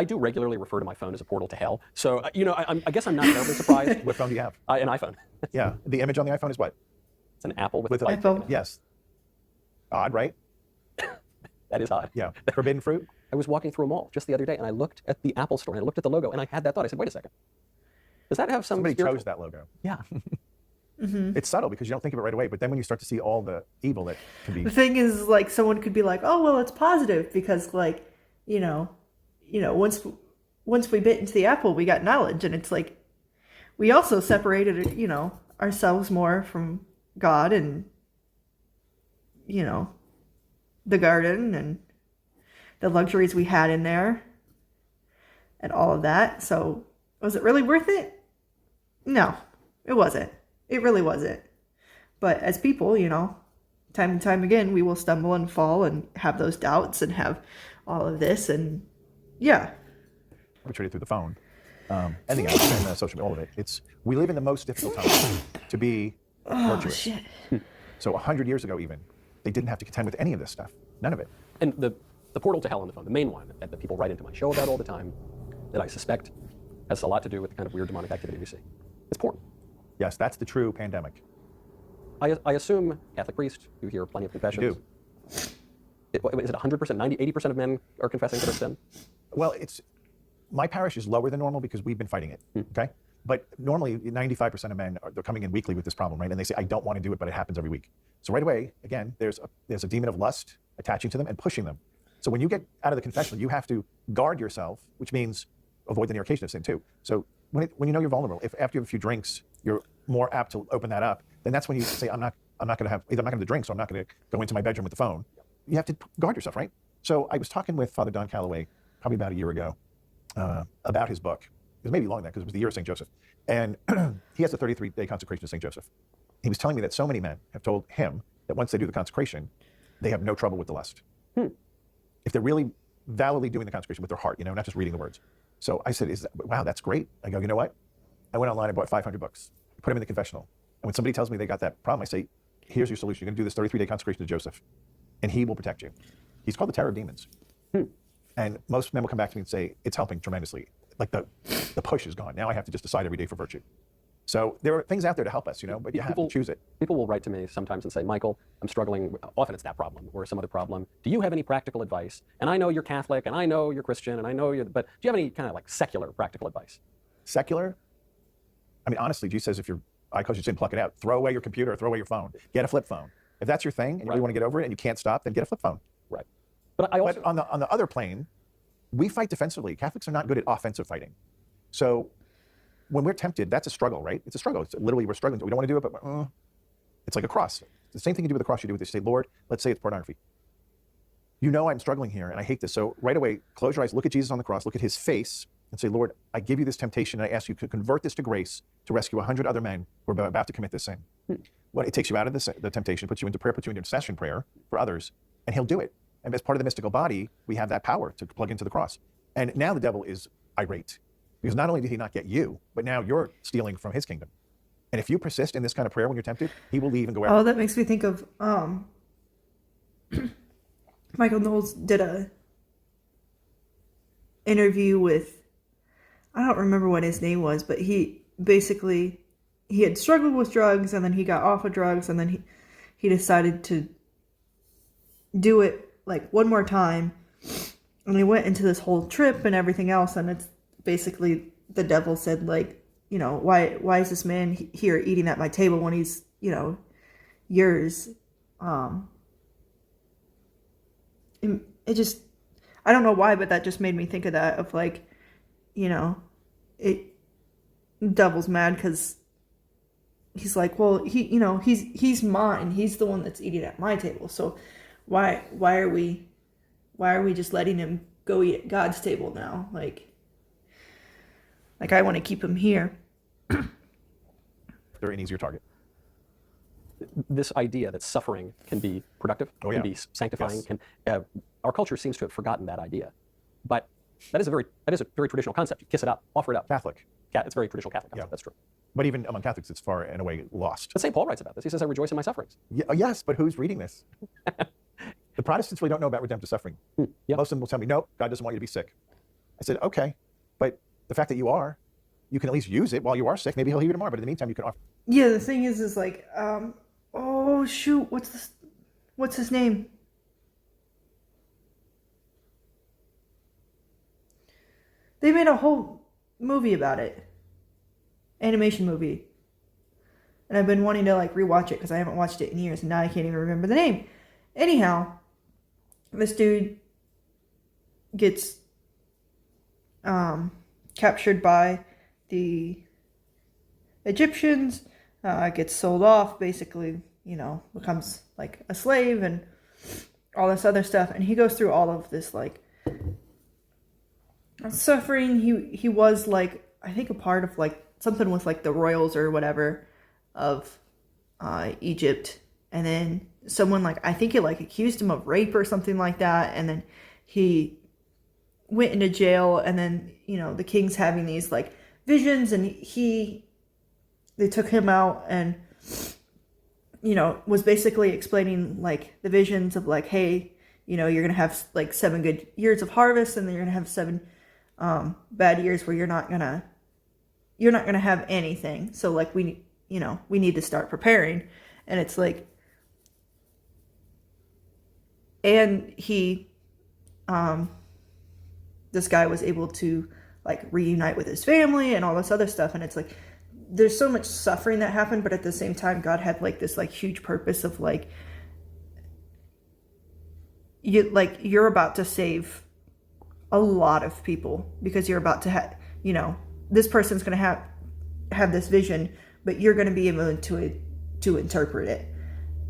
I do regularly refer to my phone as a portal to hell. So, I guess I'm not terribly surprised. What phone do you have? An iPhone. Yeah. The image on the iPhone is what? It's an apple with With a light. iPhone. Yes. Odd, right? That is odd. Yeah. Forbidden fruit? I was walking through a mall just the other day, and I looked at the Apple store, and I looked at the logo, and I had that thought. I said, wait a second. Does that have some Somebody spiritual- chose that logo. Yeah. It's subtle because you don't think of it right away, but then when you start to see all the evil that can be... The thing is, like, someone could be like, "Oh, well, it's positive because, like, once we bit into the apple, we got knowledge," and it's like, we also separated, ourselves more from God and, the garden and the luxuries we had in there and all of that. So, was it really worth it? No, it wasn't. It really wasn't. But as people, time and time again, we will stumble and fall and have those doubts and have all of this. And yeah. Perpetrated through the phone, and the apps and social media, all of it. We live in the most difficult time to be virtuous. Shit. So 100 years ago even, they didn't have to contend with any of this stuff. None of it. And the portal to hell on the phone, the main one that people write into my show about all the time, that I suspect has a lot to do with the kind of weird demonic activity we see. It's porn. Yes, that's the true pandemic. I assume Catholic priest, you hear plenty of confessions. You do. Is it 100%, 90, 80% of men are confessing to their sin? Well, my parish is lower than normal because we've been fighting it, okay? But normally 95% of men, they're coming in weekly with this problem, right? And they say, I don't want to do it, but it happens every week. So right away, again, there's a demon of lust attaching to them and pushing them. So when you get out of the confessional, you have to guard yourself, which means avoid the near occasion of sin too. So when you know you're vulnerable, if after you have a few drinks, you're more apt to open that up, then that's when you say, I'm not going to have, either I'm not going to drink, so I'm not going to go into my bedroom with the phone. You have to guard yourself, right? So I was talking with Father Don Calloway probably about a year ago about his book. It was maybe longer than that because it was the year of St. Joseph. And he has a 33-day consecration of St. Joseph. He was telling me that so many men have told him that once they do the consecration, they have no trouble with the lust. If they're really validly doing the consecration with their heart, not just reading the words. So I said, wow, that's great. I go, you know what? I went online and bought 500 books, put them in the confessional. And when somebody tells me they got that problem, I say, here's your solution. You're going to do this 33-day consecration to Joseph, and he will protect you. He's called the Terror of Demons. And most men will come back to me and say, it's helping tremendously. Like the push is gone. Now I have to just decide every day for virtue. So there are things out there to help us, but you have to choose it. People will write to me sometimes and say, Michael, I'm struggling. Often it's that problem or some other problem. Do you have any practical advice? And I know you're Catholic, and I know you're Christian, and I know but do you have any kind of like secular practical advice? Secular? I mean, honestly, Jesus says if you're, I cause you sin, pluck it out. Throw away your computer or throw away your phone. Get a flip phone. If that's your thing and you really want to get over it and you can't stop, then get a flip phone. Right. But on the other plane, we fight defensively. Catholics are not good at offensive fighting. So when we're tempted, that's a struggle, right? It's a struggle. It's literally we're struggling. We don't want to do it, but it's like a cross. It's the same thing you do with the cross you do with this. You say, Lord, let's say it's pornography. I'm struggling here and I hate this. So right away, close your eyes, look at Jesus on the cross, look at his face and say, Lord, I give you this temptation and I ask you to convert this to grace to rescue 100 other men who are about to commit this sin. Well, it takes you out of the temptation, puts you into prayer, puts you into intercession prayer for others, and he'll do it. And as part of the mystical body, we have that power to plug into the cross. And now the devil is irate. Because not only did he not get you, but now you're stealing from his kingdom. And if you persist in this kind of prayer when you're tempted, he will leave and go out. Oh, that makes me think of Michael Knowles did a interview with, I don't remember what his name was, but he had struggled with drugs and then he got off of drugs and then he decided to do it like one more time. And he went into this whole trip and everything else, and it's basically the devil said, like, why is this man here eating at my table when he's, yours? It just, I don't know why, but that just made me think of that, of like, devil's mad because he's like, well, he's mine. He's the one that's eating at my table. So why are we just letting him go eat at God's table now? Like I want to keep him here. They're an easier target. This idea that suffering can be productive, can be sanctifying, Yes. Our culture seems to have forgotten that idea. But that is a very traditional concept. You kiss it up, offer it up. Catholic. It's a very traditional Catholic concept. Yeah. That's true. But even among Catholics, it's far and away lost. But St. Paul writes about this. He says, I rejoice in my sufferings. Yes, but who's reading this? The Protestants really don't know about redemptive suffering. Yeah. Most of them will tell me, no, God doesn't want you to be sick. I said, okay, but the fact that you can at least use it while you are sick. Maybe he'll heal you tomorrow, but in the meantime, you can offer. Yeah, the thing is like, oh shoot, what's his name? They made a whole movie about it, animation movie, and I've been wanting to like rewatch it because I haven't watched it in years, and now I can't even remember the name. Anyhow, this dude gets captured by the Egyptians, gets sold off, basically, becomes like a slave and all this other stuff. And he goes through all of this like suffering. He was like, I think, a part of like something with like the royals or whatever of Egypt. And then someone like, I think it like accused him of rape or something like that. And then he went into jail, and then, the king's having these like visions, and they took him out and, was basically explaining like the visions of like, hey, you're going to have like 7 good years of harvest, and then you're going to have 7 bad years where you're not going to have anything. So like we need to start preparing. And it's like, and this guy was able to like reunite with his family and all this other stuff. And it's like, there's so much suffering that happened, but at the same time, God had like this like huge purpose of like, you're about to save a lot of people, because you're about to have, this person's going to have this vision, but you're going to be able to interpret it.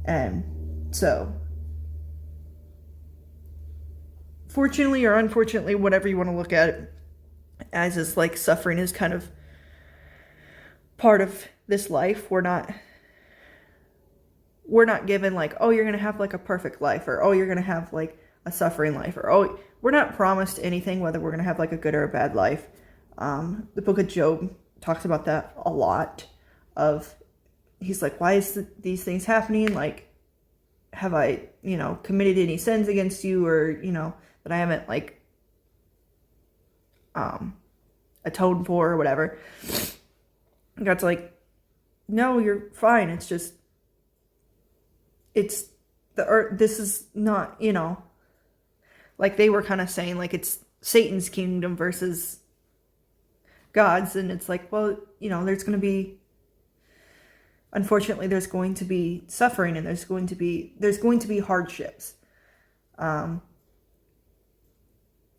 And so, fortunately or unfortunately, whatever you want to look at it as, is like suffering is kind of part of this life. We're not given like, oh, you're going to have like a perfect life, or oh, you're going to have like a suffering life, or oh, we're not promised anything, whether we're going to have like a good or a bad life. The book of Job talks about that a lot. He's like, why is these things happening? Like, have I, committed any sins against you, or, that I haven't like atoned for or whatever. God's like, no, you're fine. It's just, it's the earth. This is not, like they were kind of saying like it's Satan's kingdom versus God's. And it's like, well, there's going to be, unfortunately, there's going to be suffering, and there's going to be hardships.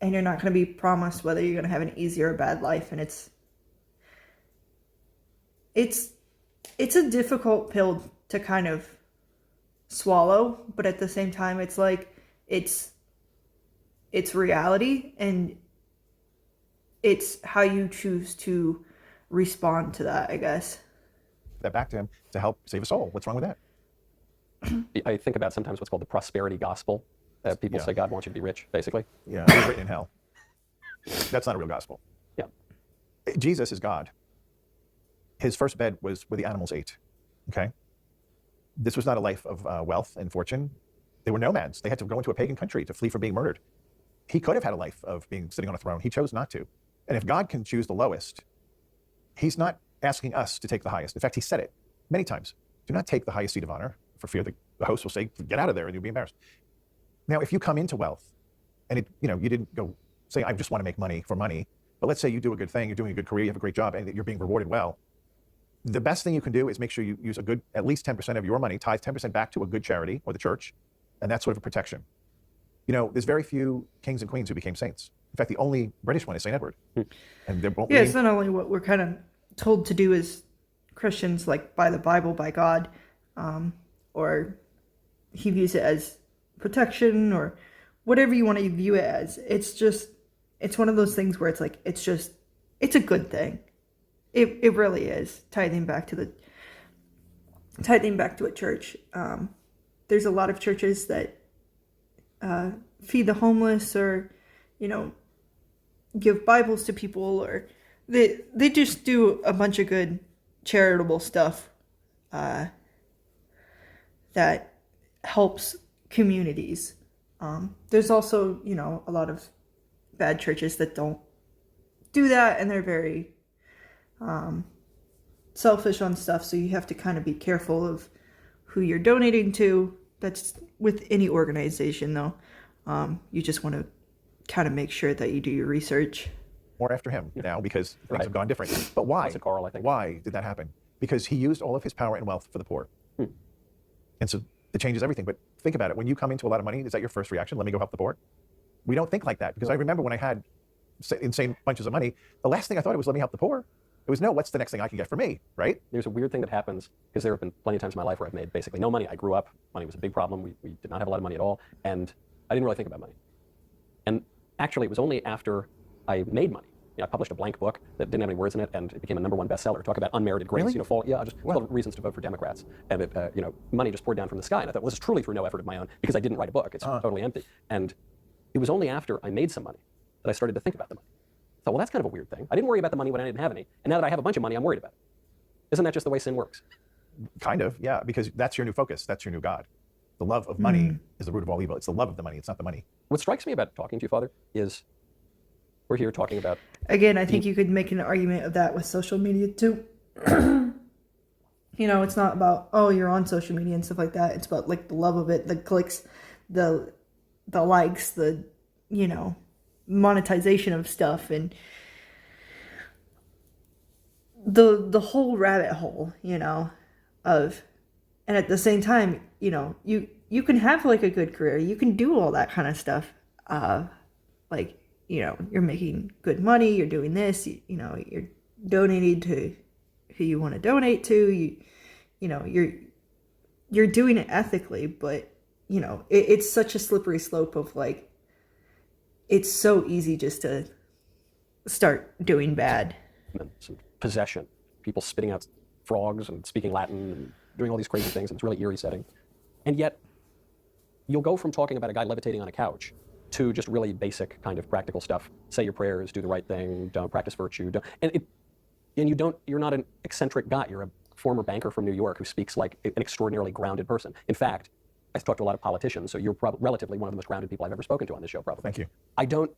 And you're not going to be promised whether you're going to have an easy or a bad life. And it's a difficult pill to kind of swallow, but at the same time, it's like, it's reality, and it's how you choose to respond to that, I guess. That back to him to help save a soul. What's wrong with that? I think about sometimes what's called the prosperity gospel. People say God wants you to be rich, basically. Yeah, it was written in hell. That's not a real gospel. Yeah. Jesus is God. His first bed was where the animals ate. Okay? This was not a life of wealth and fortune. They were nomads. They had to go into a pagan country to flee from being murdered. He could have had a life of being sitting on a throne. He chose not to. And if God can choose the lowest, he's not asking us to take the highest. In fact, he said it many times. Do not take the highest seat of honor, for fear the host will say, get out of there, and you'll be embarrassed. Now, if you come into wealth, and you didn't go say, I just want to make money for money, but let's say you do a good thing, you're doing a good career, you have a great job, and you're being rewarded well, the best thing you can do is make sure you use at least 10% of your money, tithe 10% back to a good charity or the church, and that's sort of a protection. There's very few kings and queens who became saints. In fact, the only British one is St. Edward. And they're both. Yeah, it's not only what we're kind of told to do as Christians, like by the Bible, by God, or he views it as protection, or whatever you want to view it as. It's one of those things where it's like, it's a good thing. It really is. Tithing back to a church. There's a lot of churches that feed the homeless, or give Bibles to people, or they just do a bunch of good charitable stuff that helps communities. There's also a lot of bad churches that don't do that, and they're very selfish on stuff, so you have to kind of be careful of who you're donating to. That's with any organization, though. You just want to kind of make sure that you do your research. More after him now because things Right. have gone different. But why? That's a Carl, I think. Why did that happen? Because he used all of his power and wealth for the poor. And so it changes everything. But think about it. When you come into a lot of money, is that your first reaction? Let me go help the poor? We don't think like that. Because I remember when I had insane bunches of money, the last thing I thought it was, let me help the poor. It was, no, what's the next thing I can get for me, right? There's a weird thing that happens, because there have been plenty of times in my life where I've made basically no money. I grew up, money was a big problem. We did not have a lot of money at all, and I didn't really think about money. And actually, it was only after I made money. I published a blank book that didn't have any words in it, and it became a #1 bestseller. Talk about unmerited grace. Really? Just called Reasons to Vote for Democrats. And it, money just poured down from the sky. And I thought, well, this is truly through no effort of my own, because I didn't write a book. It's totally empty. And it was only after I made some money that I started to think about the money. I thought, well, that's kind of a weird thing. I didn't worry about the money when I didn't have any, and now that I have a bunch of money, I'm worried about it. Isn't that just the way sin works? Kind of, yeah, because that's your new focus. That's your new God. The love of money is the root of all evil. It's the love of the money. It's not the money. What strikes me about talking to you, Father, is we're here talking about Again, I think you could make an argument of that with social media too. It's not about, oh, you're on social media and stuff like that. It's about like the love of it, the clicks, the likes, the monetization of stuff, and the whole rabbit hole, of, and at the same time, you can have like a good career, you can do all that kind of stuff, you're making good money, you're doing this, you're donating to who you want to donate to, you're doing it ethically, but it's such a slippery slope of like, it's so easy just to start doing bad. some possession, people spitting out frogs and speaking Latin and doing all these crazy things, and it's a really eerie setting. And yet, you'll go from talking about a guy levitating on a couch to just really basic kind of practical stuff. Say your prayers, do the right thing, don't practice virtue. You're not an eccentric guy. You're a former banker from New York who speaks like an extraordinarily grounded person. In fact, I've talked to a lot of politicians, so you're relatively one of the most grounded people I've ever spoken to on this show, probably. Thank you. I don't,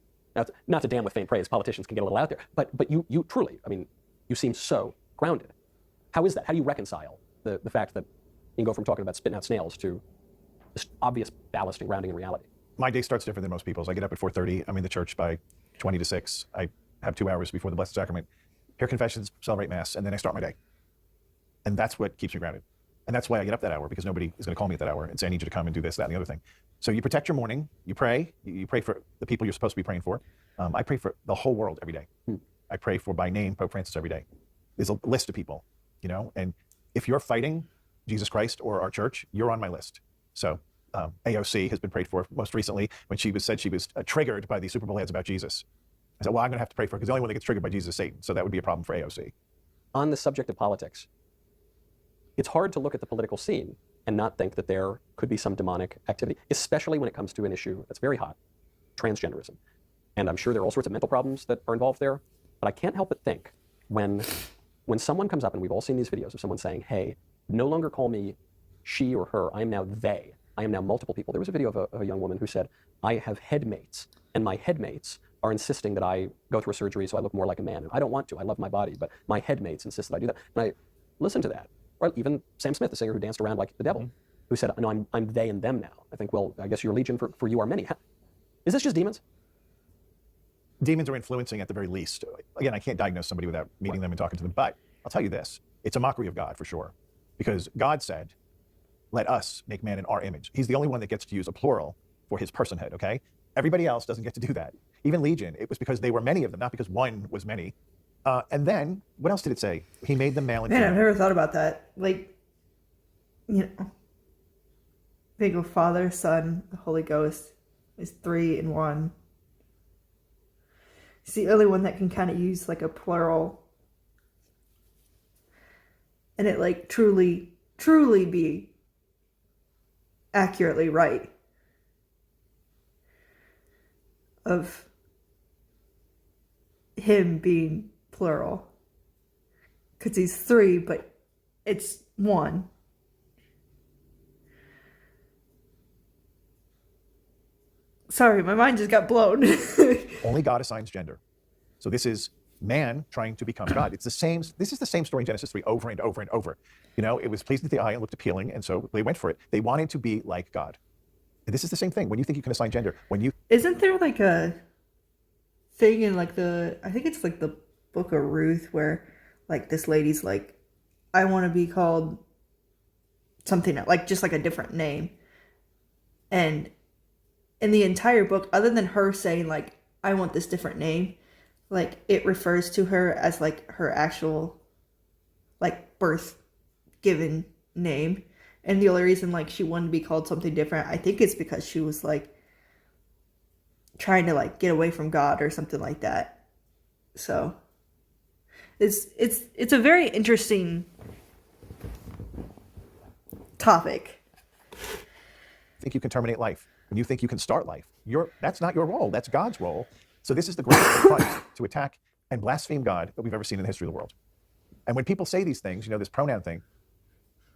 not to damn with faint praise, politicians can get a little out there, but you truly, you seem so grounded. How is that? How do you reconcile the fact that you can go from talking about spitting out snails to this obvious ballast and grounding in reality? My day starts different than most people's. I get up at 4:30. I'm in the church by 20 to 6. I have 2 hours before the Blessed Sacrament, hear confessions, celebrate Mass, and then I start my day. And that's what keeps me grounded. And that's why I get up that hour, because nobody is going to call me at that hour and say, I need you to come and do this, that, and the other thing. So you protect your morning. You pray. You pray for the people you're supposed to be praying for. I pray for the whole world every day. I pray for, by name, Pope Francis every day. There's a list of people, and if you're fighting Jesus Christ or our church, you're on my list. So AOC has been prayed for most recently when she said she was triggered by the Super Bowl ads about Jesus. I said, well, I'm going to have to pray for her because the only one that gets triggered by Jesus is Satan. So that would be a problem for AOC. On the subject of politics, it's hard to look at the political scene and not think that there could be some demonic activity, especially when it comes to an issue that's very hot, transgenderism. And I'm sure there are all sorts of mental problems that are involved there, but I can't help but think when someone comes up, and we've all seen these videos of someone saying, hey, no longer call me she or her, I am now they. I am now multiple people. There was a video of a young woman who said, I have headmates, and my headmates are insisting that I go through a surgery so I look more like a man. And I don't want to. I love my body, but my headmates insist that I do that. And I listened to that. Or even Sam Smith, the singer who danced around like the devil, who said, no, I'm they and them now. I think, well, I guess your legion for you are many. Is this just demons? Demons are influencing at the very least. Again, I can't diagnose somebody without meeting them and talking to them, but I'll tell you this. It's a mockery of God for sure. Because God said, let us make man in our image. He's the only one that gets to use a plural for his personhood, okay? Everybody else doesn't get to do that. Even Legion, it was because they were many of them, not because one was many. And then, what else did it say? He made them male and female. Man, I've never thought about that. Think of Father, Son, the Holy Ghost is 3 in 1. It's the only one that can kind of use like a plural. And it truly be accurately right. Of him being plural. Because he's 3, but it's 1. Sorry, my mind just got blown. Only God assigns gender. So this is man trying to become God. It's the same. This is the same story in Genesis 3 over and over and over. It was pleasing to the eye and looked appealing, and so they went for it. They wanted to be like God. And this is the same thing. When you think you can assign gender, Isn't there like a thing in like I think it's like the Book of Ruth where like this lady's like, I want to be called something like just like a different name. And in the entire book, other than her saying like, I want this different name, like it refers to her as like her actual like birth given name. And the only reason like she wanted to be called something different, I think it's because she was like trying to like get away from God or something like that. So it's a very interesting topic. think you can terminate life, when you think you can start life, that's not your role. That's God's role. So this is the greatest Christ to attack and blaspheme God that we've ever seen in the history of the world. And when people say these things, this pronoun thing,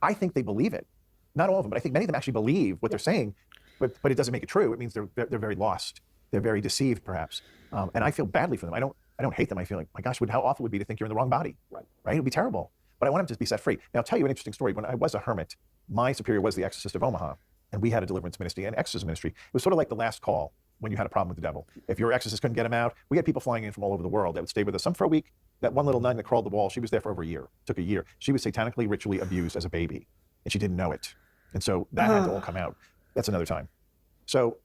I think they believe it. Not all of them, but I think many of them actually believe what they're saying, but it doesn't make it true. It means they're very lost. They're very deceived, perhaps. And I feel badly for them. I don't hate them. I feel like, my gosh, how awful it would be to think you're in the wrong body, right? It would be terrible. But I want them to be set free. Now, I'll tell you an interesting story. When I was a hermit, my superior was the Exorcist of Omaha, and we had a deliverance ministry and exorcism ministry. It was sort of like the last call when you had a problem with the devil. If your exorcist couldn't get him out, we had people flying in from all over the world that would stay with us, some for a week. That one little nun that crawled the wall, she was there for over a year. It took a year. She was satanically, ritually abused as a baby, and she didn't know it. And so that had to all come out. That's another time. So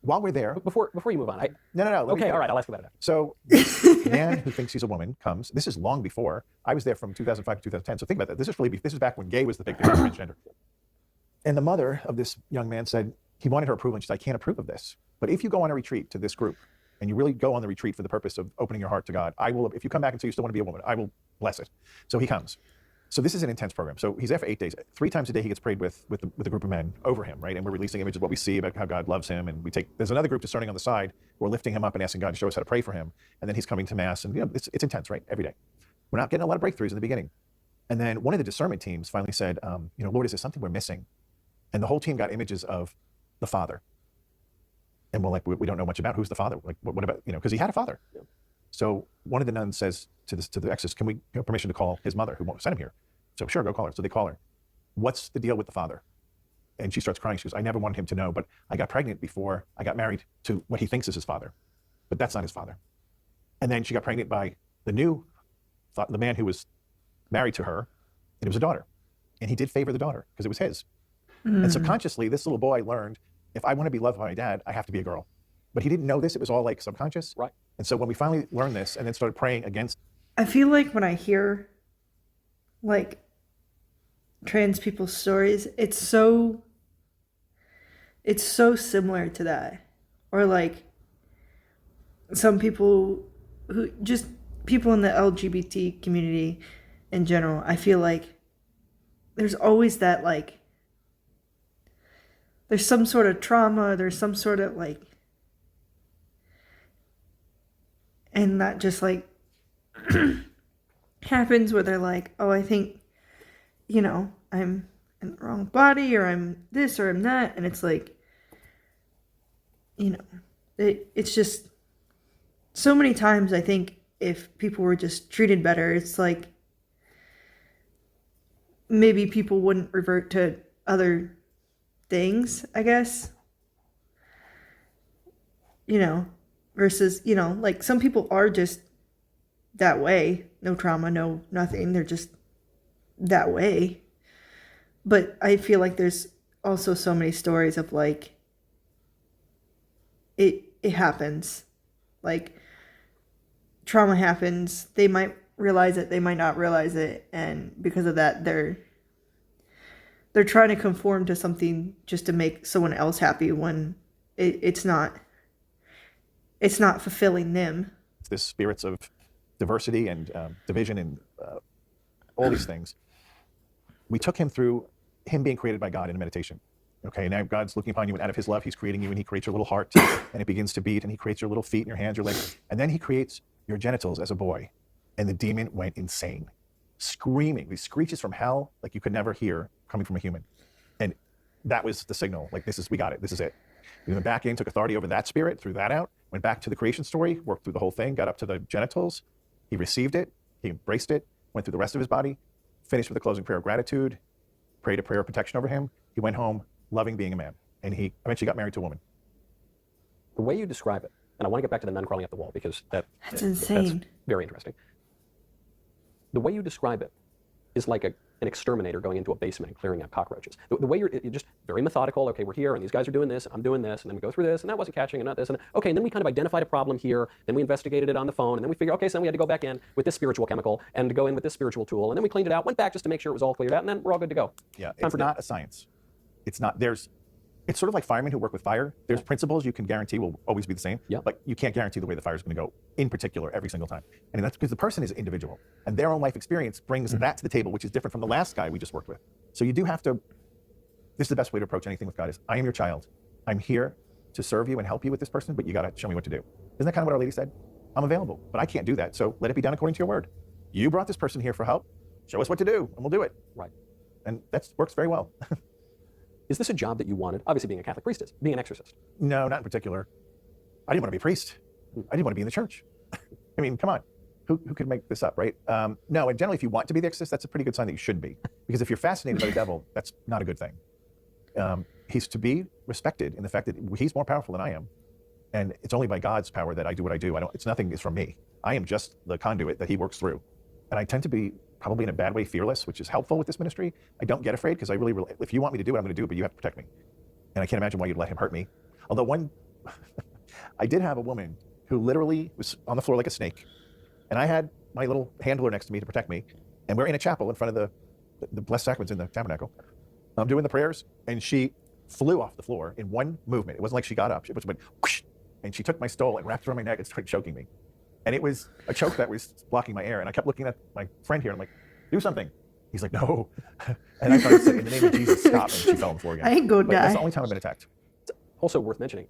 while we're there... Before you move on, No. Okay, all right, I'll ask you about it. So this man who thinks he's a woman comes. This is long before. I was there from 2005 to 2010. So think about that. This is back when gay was the big thing, transgender. And the mother of this young man said, he wanted her approval, and she said, I can't approve of this. But if you go on a retreat to this group, and you really go on the retreat for the purpose of opening your heart to God, I will, if you come back and say you still want to be a woman, I will bless it. So he comes. So this is an intense program. So he's there for 8 days. 3 times a day he gets prayed with a group of men over him, right? And we're releasing images of what we see about how God loves him. And there's another group discerning on the side who are lifting him up and asking God to show us how to pray for him. And then he's coming to Mass, and it's intense, right? Every day. We're not getting a lot of breakthroughs in the beginning. And then one of the discernment teams finally said, Lord, is there something we're missing? And the whole team got images of the Father. And we're like, we don't know much about who's the Father. Like, what about, because he had a father. Yeah. So one of the nuns says to the exorcist, can we have permission to call his mother who won't send him here? So sure, go call her. So they call her. What's the deal with the father? And she starts crying. She goes, I never wanted him to know, but I got pregnant before I got married to what he thinks is his father, but that's not his father. And then she got pregnant by the man who was married to her, and it was a daughter. And he did favor the daughter because it was his. And subconsciously, this little boy learned, if I want to be loved by my dad, I have to be a girl. But he didn't know this. It was all like subconscious. Right. And so when we finally learned this and then started praying against... I feel like when I hear like trans people's stories, it's so similar to that. Or like some people people in the LGBT community in general, I feel like there's always that like, there's some sort of trauma, there's some sort of like, and that just like happens where they're like, oh, I think, I'm in the wrong body, or I'm this, or I'm that. And it's like, it's just so many times I think if people were just treated better, it's like maybe people wouldn't revert to other things, I guess. Versus, like some people are just that way. No trauma, no nothing. They're just that way. But I feel like there's also so many stories of like, it happens. Like, trauma happens. They might realize it, they might not realize it. And because of that, they're trying to conform to something just to make someone else happy when it's not fulfilling them. This spirits of diversity and division and all these things. We took him through him being created by God in meditation. Okay, now God's looking upon you, and out of his love, he's creating you, and he creates your little heart, and it begins to beat, and he creates your little feet and your hands, your legs, and then he creates your genitals as a boy. And the demon went insane, screaming, these screeches from hell like you could never hear coming from a human. And that was the signal, like, we got it, this is it. We went back in, took authority over that spirit, threw that out, went back to the creation story, worked through the whole thing, got up to the genitals, He received it, he embraced it, went through the rest of his body, finished with a closing prayer of gratitude, prayed a prayer of protection over him. He went home loving being a man, and he eventually got married to a woman. The way you describe it, and I want to get back to the nun crawling up the wall because That's insane. That's very interesting. The way you describe it is like an exterminator going into a basement and clearing out cockroaches. The way you're just very methodical. Okay, we're here, and these guys are doing this, and I'm doing this, and then we go through this, and that wasn't catching, and not this, and okay, and then we kind of identified a problem here, then we investigated it on the phone, and then we figured, okay, so then we had to go back in with this spiritual chemical, and to go in with this spiritual tool, and then we cleaned it out, went back just to make sure it was all cleared out, and then we're all good to go. Yeah, it's not a science. It's not. It's sort of like firemen who work with fire. There's principles you can guarantee will always be the same, but you can't guarantee the way the fire is going to go in particular every single time. And that's because the person is individual, and their own life experience brings that to the table, which is different from the last guy we just worked with. So you do have to, this is the best way to approach anything with God is, I am your child. I'm here to serve you and help you with this person, but you got to show me what to do. Isn't that kind of what Our Lady said? I'm available, but I can't do that. So let it be done according to your word. You brought this person here for help. Show us what to do, and we'll do it. Right. And that works very well. Is this a job that you wanted? Obviously, being a Catholic priestess, being an exorcist. No, not in particular. I didn't want to be a priest. I didn't want to be in the church. I mean, come on. Who could make this up, right? No, and generally, if you want to be the exorcist, that's a pretty good sign that you should be. Because if you're fascinated by the devil, that's not a good thing. He's to be respected in the fact that he's more powerful than I am. And it's only by God's power that I do what I do. It's nothing is from me. I am just the conduit that he works through. And I tend to be probably in a bad way fearless, which is helpful with this ministry. I don't get afraid because I really, if you want me to do it, I'm going to do it, but you have to protect me. And I can't imagine why you'd let him hurt me. Although I did have a woman who literally was on the floor like a snake. And I had my little handler next to me to protect me. And we're in a chapel in front of the Blessed Sacraments in the tabernacle. I'm doing the prayers, and she flew off the floor in one movement. It wasn't like she got up. She went whoosh, and she took my stole and wrapped it around my neck and started choking me. And it was a choke that was blocking my air. And I kept looking at my friend here, and I'm like, do something. He's like, no. And I started saying, in the name of Jesus, stop. And she fell on the floor again. I ain't gonna die. That's the only time I've been attacked. It's also worth mentioning,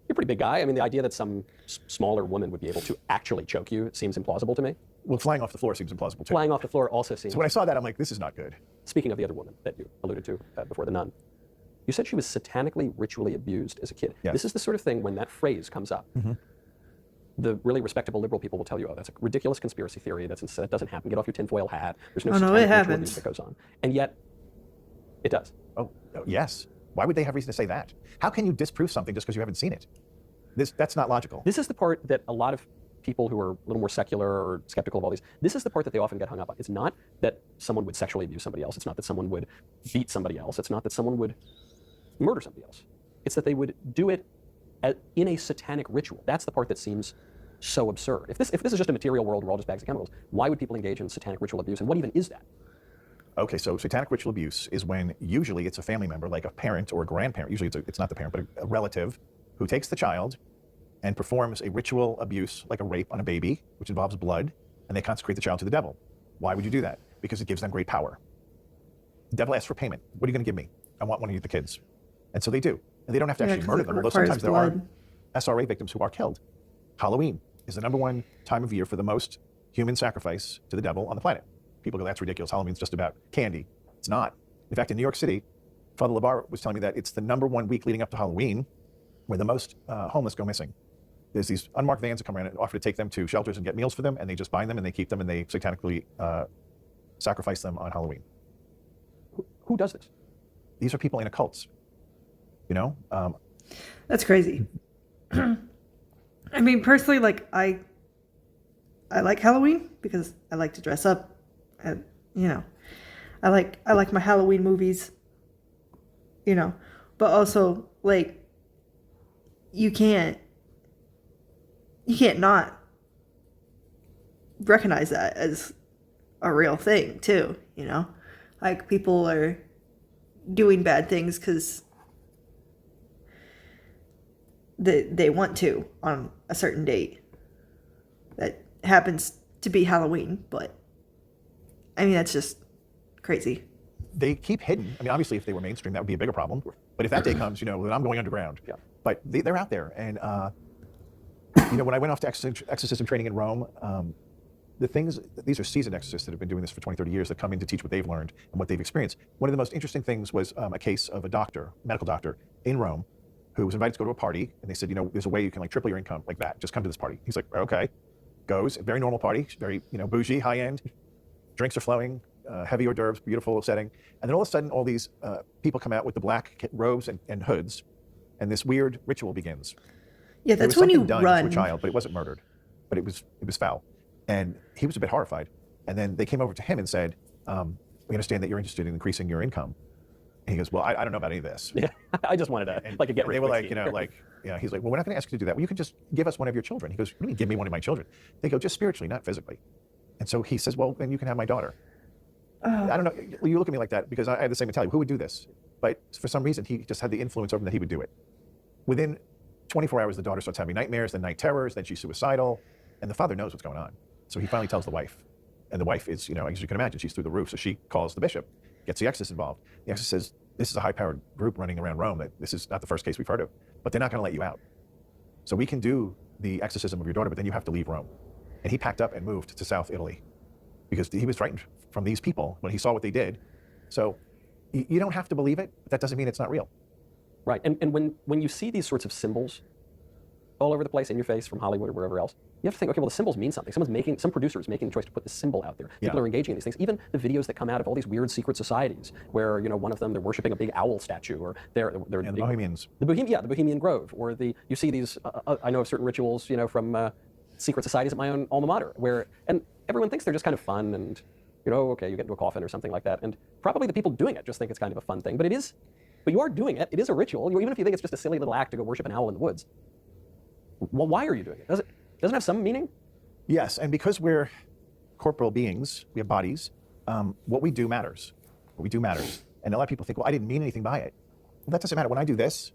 you're a pretty big guy. I mean, the idea that some smaller woman would be able to actually choke you seems implausible to me. Well, flying off the floor seems implausible, too. Flying off the floor also seems... So when I saw that, I'm like, this is not good. Speaking of the other woman that you alluded to before, the nun, you said she was satanically, ritually abused as a kid. Yes. This is the sort of thing, when that phrase comes up, the really respectable liberal people will tell you, oh, that's a ridiculous conspiracy theory. That doesn't happen. Get off your tinfoil hat. There's no satanic ritual abuse that goes on. And yet, it does. Oh, yes. Why would they have reason to say that? How can you disprove something just because you haven't seen it? That's not logical. This is the part that a lot of people who are a little more secular or skeptical of all these, this is the part that they often get hung up on. It's not that someone would sexually abuse somebody else. It's not that someone would beat somebody else. It's not that someone would murder somebody else. It's that they would do it in a satanic ritual. That's the part that seems so absurd. If this is just a material world where all just bags of chemicals, why would people engage in satanic ritual abuse? And what even is that? Okay, so satanic ritual abuse is when usually it's a family member, like a parent or a grandparent. Usually it's not the parent, but a relative who takes the child and performs a ritual abuse, like a rape on a baby, which involves blood, and they consecrate the child to the devil. Why would you do that? Because it gives them great power. The devil asks for payment. What are you going to give me? I want one of the kids. And so they do. And they don't have to actually murder them, although sometimes there are SRA victims who are killed. Halloween is the #1 time of year for the most human sacrifice to the devil on the planet. People go, that's ridiculous. Halloween's just about candy. It's not. In fact, in New York City, Father Labar was telling me that it's the #1 week leading up to Halloween where the most homeless go missing. There's these unmarked vans that come around and offer to take them to shelters and get meals for them, and they just bind them and they keep them and they satanically sacrifice them on Halloween. Who does this? These are people in occults, you know? That's crazy. I mean, personally, like I like Halloween because I like to dress up, and I like my Halloween movies, but also like you can't not recognize that as a real thing too, like people are doing bad things because they want to on a certain date that happens to be Halloween, but I mean, that's just crazy. They keep hidden. I mean, obviously, if they were mainstream, that would be a bigger problem. But if that day comes, then I'm going underground. Yeah. But they're out there. And, when I went off to exorcism training in Rome, these are seasoned exorcists that have been doing this for 20, 30 years that come in to teach what they've learned and what they've experienced. One of the most interesting things was a case of a medical doctor in Rome, who was invited to go to a party. And they said, there's a way you can like triple your income like that. Just come to this party. He's like, okay. goes, very normal party, very bougie, high end, drinks are flowing, heavy hors d'oeuvres, beautiful setting, and then all of a sudden, all these people come out with the black robes and hoods, and this weird ritual begins. Yeah, There that's was when you something done run. to a child, but it wasn't murdered, but it was foul, and he was a bit horrified. And then they came over to him and said, "We understand that you're interested in increasing your income." And he goes, "Well, I don't know about any of this." Yeah, I just wanted to like a get rich They were quick like, scheme. he's like, "Well, we're not going to ask you to do that. Well, you can just give us one of your children." He goes, "What do you mean, give me one of my children?" They go, "Just spiritually, not physically." And so he says, "Well, then you can have my daughter." I don't know. You look at me like that because I have the same mentality. Who would do this? But for some reason, he just had the influence over him that he would do it. Within 24 hours, the daughter starts having nightmares, then night terrors, then she's suicidal, and the father knows what's going on. So he finally tells the wife, and the wife is, as you can imagine, she's through the roof. So she calls the bishop, gets the exorcist involved. The exorcist says, "This is a high-powered group running around Rome. That this is not the first case we've heard of, but they're not going to let you out. So we can do the exorcism of your daughter, but then you have to leave Rome." And he packed up and moved to South Italy because he was frightened from these people when he saw what they did. So you don't have to believe it, but that doesn't mean it's not real. Right, and when you see these sorts of symbols all over the place in your face from Hollywood or wherever else, you have to think, okay, well, the symbols mean something. Some producer is making the choice to put the symbol out there. People are engaging in these things. Even the videos that come out of all these weird secret societies where, one of them, they're worshiping a big owl statue, or they're And the Bohemians. the Bohemian Grove, or you see these, I know of certain rituals, from secret societies at my own alma mater, and everyone thinks they're just kind of fun and, okay, you get into a coffin or something like that. And probably the people doing it just think it's kind of a fun thing, but you are doing it. It is a ritual. Even if you think it's just a silly little act to go worship an owl in the woods. Well, why are you doing it? Doesn't it have some meaning? Yes, and because we're corporal beings, we have bodies, what we do matters. What we do matters. And a lot of people think, well, I didn't mean anything by it. Well, that doesn't matter. When I do this,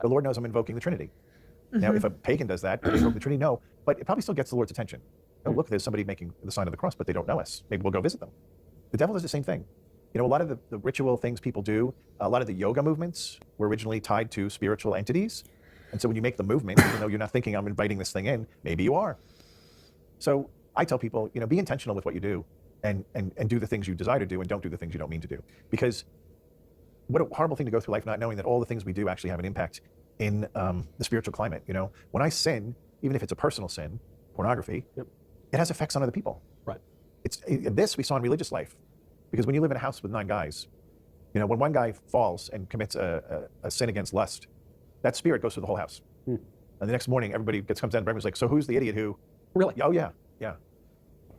the Lord knows I'm invoking the Trinity. Now, if a pagan does that, they invoke the Trinity, no, but it probably still gets the Lord's attention. Oh, look, there's somebody making the sign of the cross, but they don't know us. Maybe we'll go visit them. The devil does the same thing. A lot of the ritual things people do, a lot of the yoga movements were originally tied to spiritual entities. And so when you make the movement, even though you're not thinking I'm inviting this thing in, maybe you are. So I tell people, be intentional with what you do and do the things you desire to do and don't do the things you don't mean to do. Because what a horrible thing to go through life not knowing that all the things we do actually have an impact in the spiritual climate. When I sin, even if it's a personal sin, pornography, it has effects on other people. Right. This we saw in religious life. Because when you live in a house with 9 guys, when one guy falls and commits a sin against lust, that spirit goes through the whole house. And the next morning, everybody comes down to breakfast like, so who's the idiot who? Really? Oh, yeah.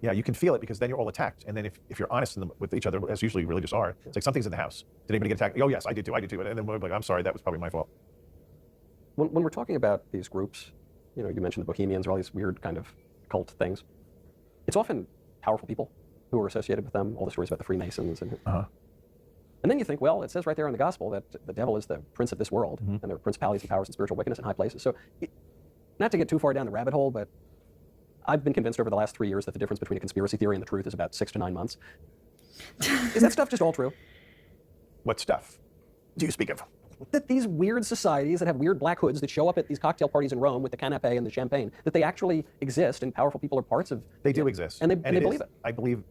You can feel it because then you're all attacked. And then if you're honest with each other, as usually religious are, it's like something's in the house. Did anybody get attacked? Oh, yes, I did too. And then we're like, I'm sorry, that was probably my fault. When we're talking about these groups, you mentioned the Bohemians or all these weird kind of cult things, it's often powerful people who are associated with them, all the stories about the Freemasons. And then you think, well, it says right there in the gospel that the devil is the prince of this world, and there are principalities and powers and spiritual wickedness in high places. So not to get too far down the rabbit hole, but I've been convinced over the last 3 years that the difference between a conspiracy theory and the truth is about 6 to 9 months. Is that stuff just all true? What stuff do you speak of? That these weird societies that have weird black hoods that show up at these cocktail parties in Rome with the canapé and the champagne, that they actually exist and powerful people are parts of. They do exist. And they believe it. I believe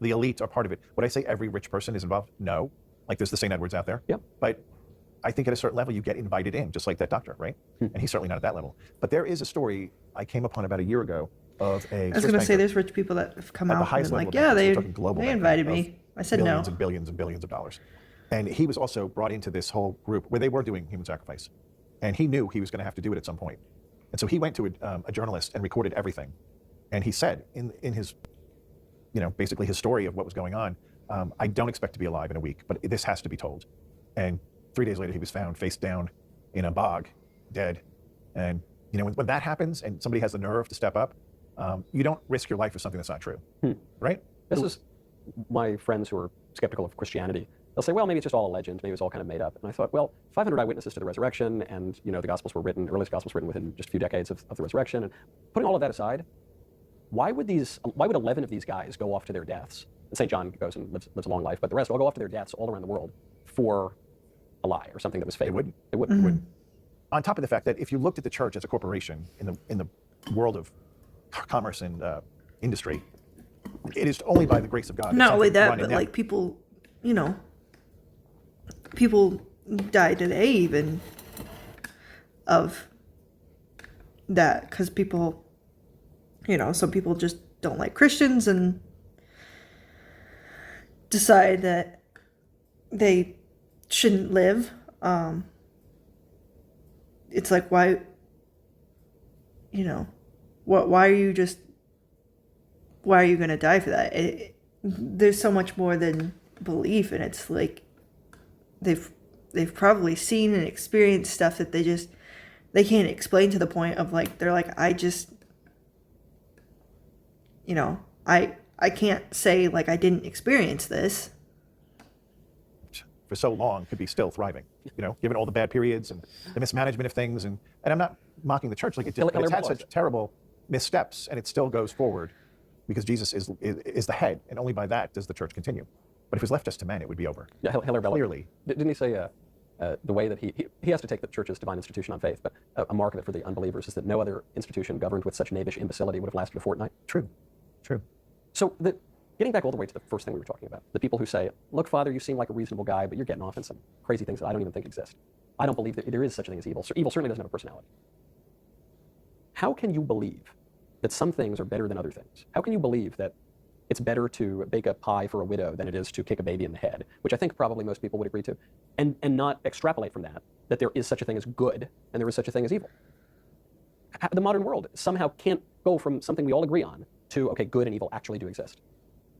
the elites are part of it. Would I say every rich person is involved? No. Like there's the St. Edwards out there. Yep. But I think at a certain level you get invited in, just like that doctor, right? And he's certainly not at that level. But there is a story I came upon about a year ago of a I was going to say there's rich people that have come at the out highest and level been of like, bankers. yeah, We're talking global they bankers invited of me. I said no. billions and billions of dollars. And he was also brought into this whole group where they were doing human sacrifice. And he knew he was going to have to do it at some point. And so he went to a journalist and recorded everything. And he said in his, basically his story of what was going on, I don't expect to be alive in a week, but this has to be told. And 3 days later, he was found face down in a bog, dead. And when that happens and somebody has the nerve to step up, you don't risk your life for something that's not true, right? This is my friends who are skeptical of Christianity. They'll say, well, maybe it's just all a legend. Maybe it's all kind of made up. And I thought, well, 500 eyewitnesses to the resurrection, and the Gospels were written, the earliest Gospels were written within just a few decades of the resurrection. And putting all of that aside, why would 11 of these guys go off to their deaths? And St. John goes and lives a long life, but the rest all go off to their deaths all around the world for a lie or something that was fake. It wouldn't. On top of the fact that if you looked at the church as a corporation in the world of commerce and industry, it is only by the grace of God. Not only that, but like people, people die today even of that because people some people just don't like Christians and decide that they shouldn't live. It's like, why, why are you going to die for that? There's so much more than belief, and it's like they've probably seen and experienced stuff that they can't explain, to the point of like, they're like, I can't say like I didn't experience this. For so long could be still thriving, given all the bad periods and the mismanagement of things. And I'm not mocking the church, like it's had such terrible missteps, and it still goes forward because Jesus is the head, and only by that does the church continue. But if it was left just to men, it would be over. Yeah, Hilaire Belloc. Clearly. Didn't he say the way that he has to take the church's divine institution on faith, but a mark of it for the unbelievers is that no other institution governed with such knavish imbecility would have lasted a fortnight? True. So getting back all the way to the first thing we were talking about, the people who say, look, Father, you seem like a reasonable guy, but you're getting off in some crazy things that I don't even think exist. I don't believe that there is such a thing as evil. So evil certainly doesn't have a personality. How can you believe that some things are better than other things? How can you believe that it's better to bake a pie for a widow than it is to kick a baby in the head, which I think probably most people would agree to, and not extrapolate from that there is such a thing as good and there is such a thing as evil? The modern world somehow can't go from something we all agree on to, okay, good and evil actually do exist.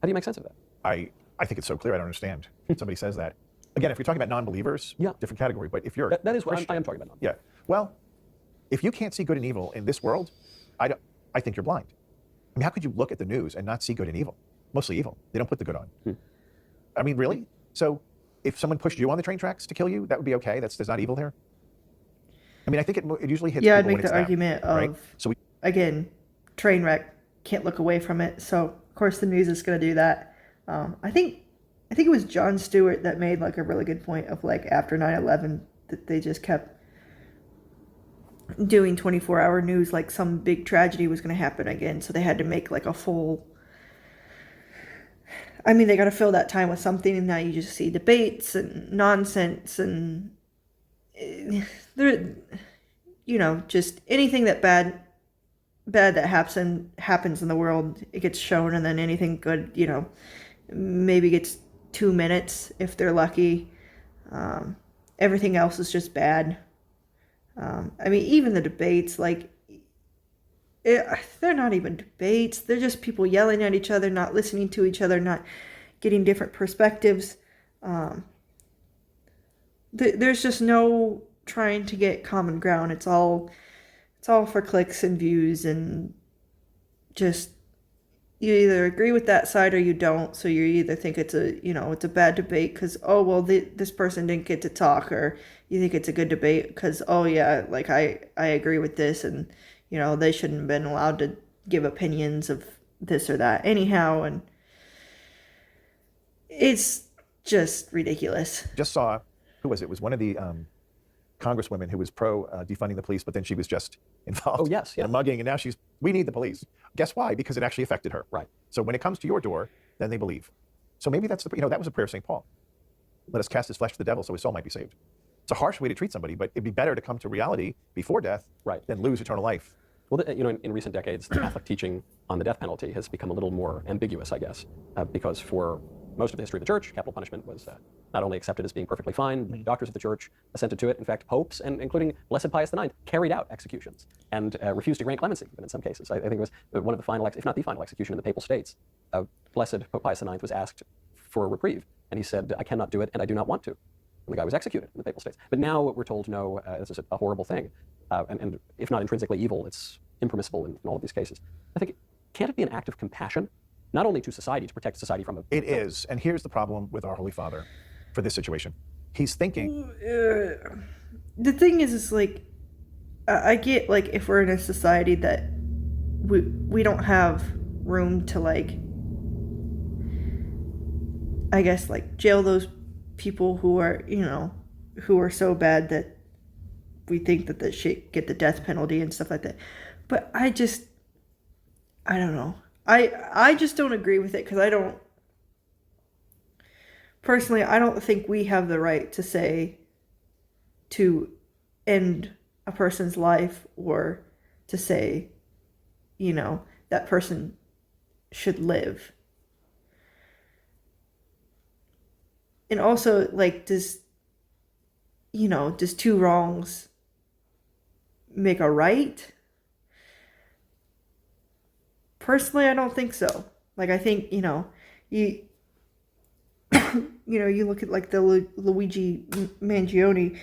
How do you make sense of that? I think it's so clear. I don't understand. Somebody says that. Again, if you're talking about non-believers, yeah, different category. But if you're that is Christian, what I am talking about. Yeah. Well, if you can't see good and evil in this world, I think you're blind. I mean, how could you look at the news and not see good and evil? Mostly evil. They don't put the good on. I mean, really? So if someone pushed you on the train tracks to kill you, that would be okay? There's not evil there? I mean, I think it usually hits Yeah, people I'd make when the it's them, argument of, right? So again, train wreck, can't look away from it. So, of course, the news is going to do that. I think it was Jon Stewart that made like a really good point of like after 9/11 that they just kept doing 24-hour news like some big tragedy was going to happen again. So they had to make like a full... I mean, they got to fill that time with something, and now you just see debates and nonsense and there, just anything that bad that happens in the world, it gets shown, and then anything good, maybe gets 2 minutes if they're lucky. Everything else is just bad. I mean, even the debates, like, they're not even debates. They're just people yelling at each other, not listening to each other, not getting different perspectives. There's just no trying to get common ground. It's all for clicks and views, and just you either agree with that side or you don't. So you either think it's a bad debate because, oh well, this person didn't get to talk, or you think it's a good debate because, oh yeah, like I agree with this, and they shouldn't have been allowed to give opinions of this or that anyhow, and it's just ridiculous. Just saw, who was it? It was one of the congresswomen who was pro defunding the police, but then she was just involved in a mugging, and now we need the police. Guess why? Because it actually affected her. Right. So when it comes to your door, then they believe. So maybe that's that was a prayer of St. Paul. Let us cast his flesh to the devil so his soul might be saved. It's a harsh way to treat somebody, but it'd be better to come to reality before death than lose eternal life. Well, in recent decades, the Catholic teaching on the death penalty has become a little more ambiguous, I guess, because for most of the history of the church, capital punishment was not only accepted as being perfectly fine, doctors of the church assented to it. In fact, popes, and including Blessed Pius IX, carried out executions and refused to grant clemency, even in some cases. I think it was one of the final, if not the final execution in the Papal States. Blessed Pope Pius IX was asked for a reprieve, and he said, I cannot do it, and I do not want to. And the guy was executed in the Papal States. But now we're told, no, this is a horrible thing. And if not intrinsically evil, it's impermissible in all of these cases. I think, can't it be an act of compassion, not only to society, to protect society from It is, and here's the problem with our Holy Father for this situation. He's thinking... The thing is like, I get, like, if we're in a society that we don't have room to, like, I guess, like, jail those people who are, who are so bad that we think that they should get the death penalty and stuff like that. But I don't know. I just don't agree with it because I don't think we have the right to say to end a person's life, or to say, that that person should live. And also, like, does two wrongs make a right? Personally, I don't think so. Like, I think, you you look at like the Luigi Mangione,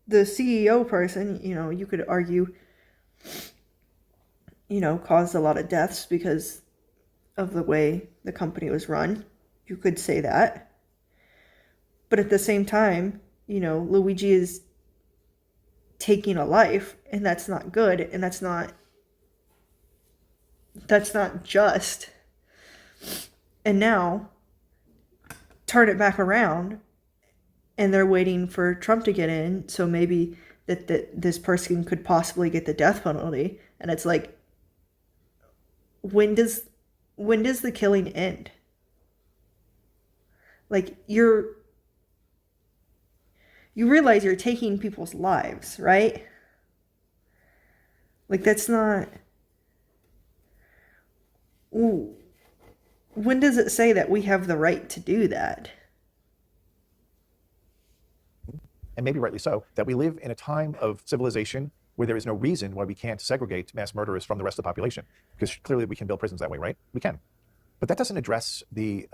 the CEO person, you could argue, caused a lot of deaths because of the way the company was run. You could say that. But at the same time, Luigi is taking a life, and that's not good, and that's not just. And now turn it back around, and they're waiting for Trump to get in, so maybe that this person could possibly get the death penalty. And it's like, when does the killing end? Like, you realize you're taking people's lives, right? Like, that's not... Ooh. When does it say that we have the right to do that? And maybe rightly so, that we live in a time of civilization where there is no reason why we can't segregate mass murderers from the rest of the population. Because clearly we can build prisons that way, right? We can. But that doesn't address the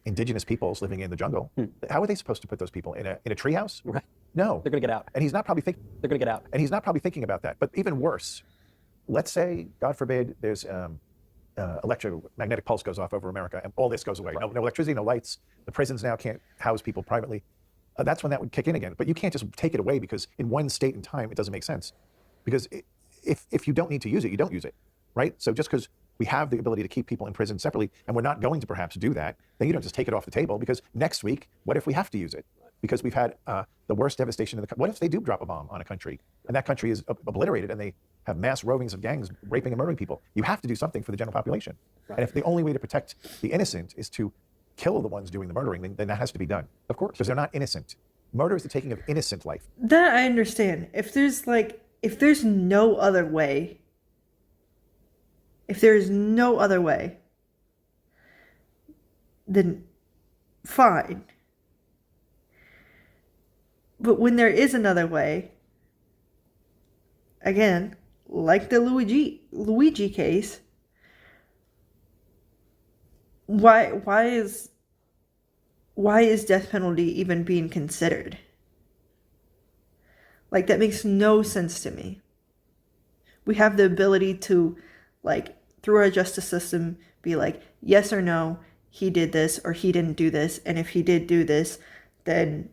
indigenous peoples living in the jungle. How are they supposed to put those people in a treehouse? Right. No. They're going to get out. And he's not probably thinking. They're going to get out. And he's not probably thinking about that. But even worse, let's say, God forbid, there's electromagnetic pulse goes off over America, and all this goes away. Right. No electricity, no lights. The prisons now can't house people privately. That's when that would kick in again. But you can't just take it away because in one state and time it doesn't make sense. Because if you don't need to use it, you don't use it, right? So just because we have the ability to keep people in prison separately, and we're not going to perhaps do that, then you don't just take it off the table. Because next week, what if we have to use it? Because we've had the worst devastation in the country. What if they do drop a bomb on a country, and that country is obliterated, and they have mass rovings of gangs raping and murdering people? You have to do something for the general population. Right. And if the only way to protect the innocent is to kill the ones doing the murdering, then that has to be done. Of course. Because they're not innocent. Murder is the taking of innocent life. That I understand. If there's no other way, then fine. But when there is another way, again, like the Luigi case, why is death penalty even being considered? Like, that makes no sense to me. We have the ability to, like, through our justice system, be like, yes or no, he did this or he didn't do this. And if he did do this, then,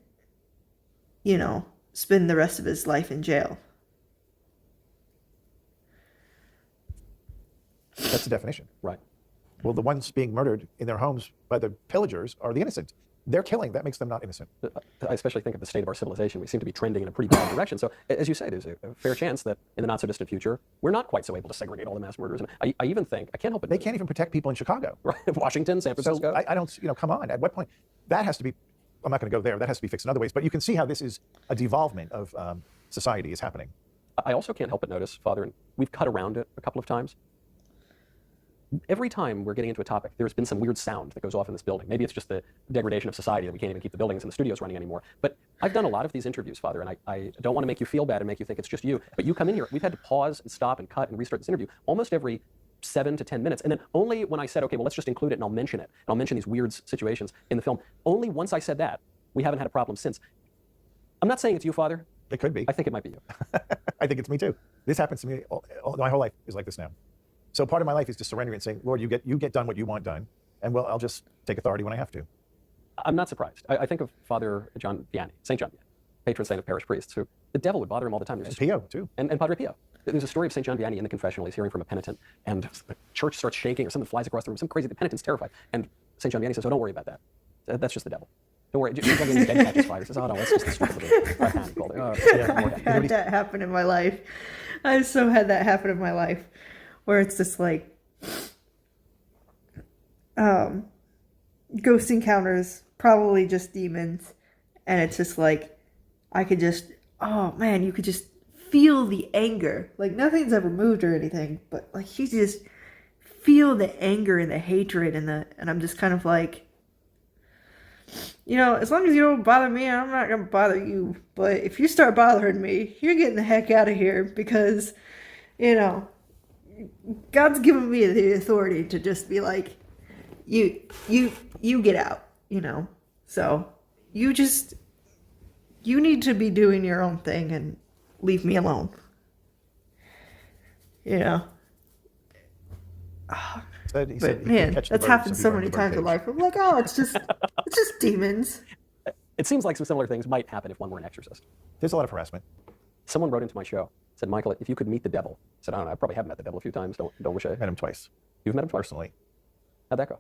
spend the rest of his life in jail. That's the definition. Right. Well, the ones being murdered in their homes by the pillagers are the innocent. They're killing. That makes them not innocent. I especially think of the state of our civilization. We seem to be trending in a pretty bad direction. So, as you say, there's a fair chance that in the not-so-distant future, we're not quite so able to segregate all the mass murders. And I even think, I can't help it. They can't even protect people in Chicago. Right. Washington, San Francisco. So I don't, come on. At what point? That has to be, I'm not going to go there. That has to be fixed in other ways. But you can see how this is a devolvement of society is happening. I also can't help but notice, Father, and we've cut around it a couple of times. Every time we're getting into a topic, there's been some weird sound that goes off in this building. Maybe it's just the degradation of society that we can't even keep the buildings and the studios running anymore. But I've done a lot of these interviews, Father, and I don't want to make you feel bad and make you think it's just you. But you come in here, we've had to pause and stop and cut and restart this interview almost every 7 to 10 minutes. And then only when I said, okay, well, let's just include it and I'll mention it. And I'll mention these weird situations in the film. Only once I said that, we haven't had a problem since. I'm not saying it's you, Father. It could be. I think it might be you. I think it's me too. This happens to me. My whole life is like this now. So part of my life is just surrendering and saying, Lord, you get done what you want done, and well, I'll just take authority when I have to. I'm not surprised. I think of Father John Vianney, St. John Vianney, patron saint of parish priests, who the devil would bother him all the time. And Pio, too. And Padre Pio. There's a story of St. John Vianney in the confessional. He's hearing from a penitent, and the church starts shaking, or something flies across the room, some crazy, the penitent's terrified. And St. John Vianney says, oh, don't worry about that. That's just the devil. Don't worry. Just like any dead catches fire. He says, oh, no, that's just the strength of the right hand. I've had that happen in my life. I've so had that happen in my life, where it's just like, ghost encounters, probably just demons, and it's just like, I could just, oh man, you could just feel the anger. Like nothing's ever moved or anything, but like you just feel the anger and the hatred and I'm just kind of like, as long as you don't bother me, I'm not gonna bother you. But if you start bothering me, you're getting the heck out of here because, God's given me the authority to just be like, you get out, So you need to be doing your own thing and leave me alone. He Man, catch the that's bird, happened so so he many learned the times in birdcage. life. I'm like, oh, it's just demons. It seems like some similar things might happen if one were an exorcist. There's a lot of harassment. Someone wrote into my show, said, Michael, if you could meet the devil. I said, I don't know, I probably have met the devil a few times. Don't wish I Met him twice. You've met him twice? Personally. How'd that go?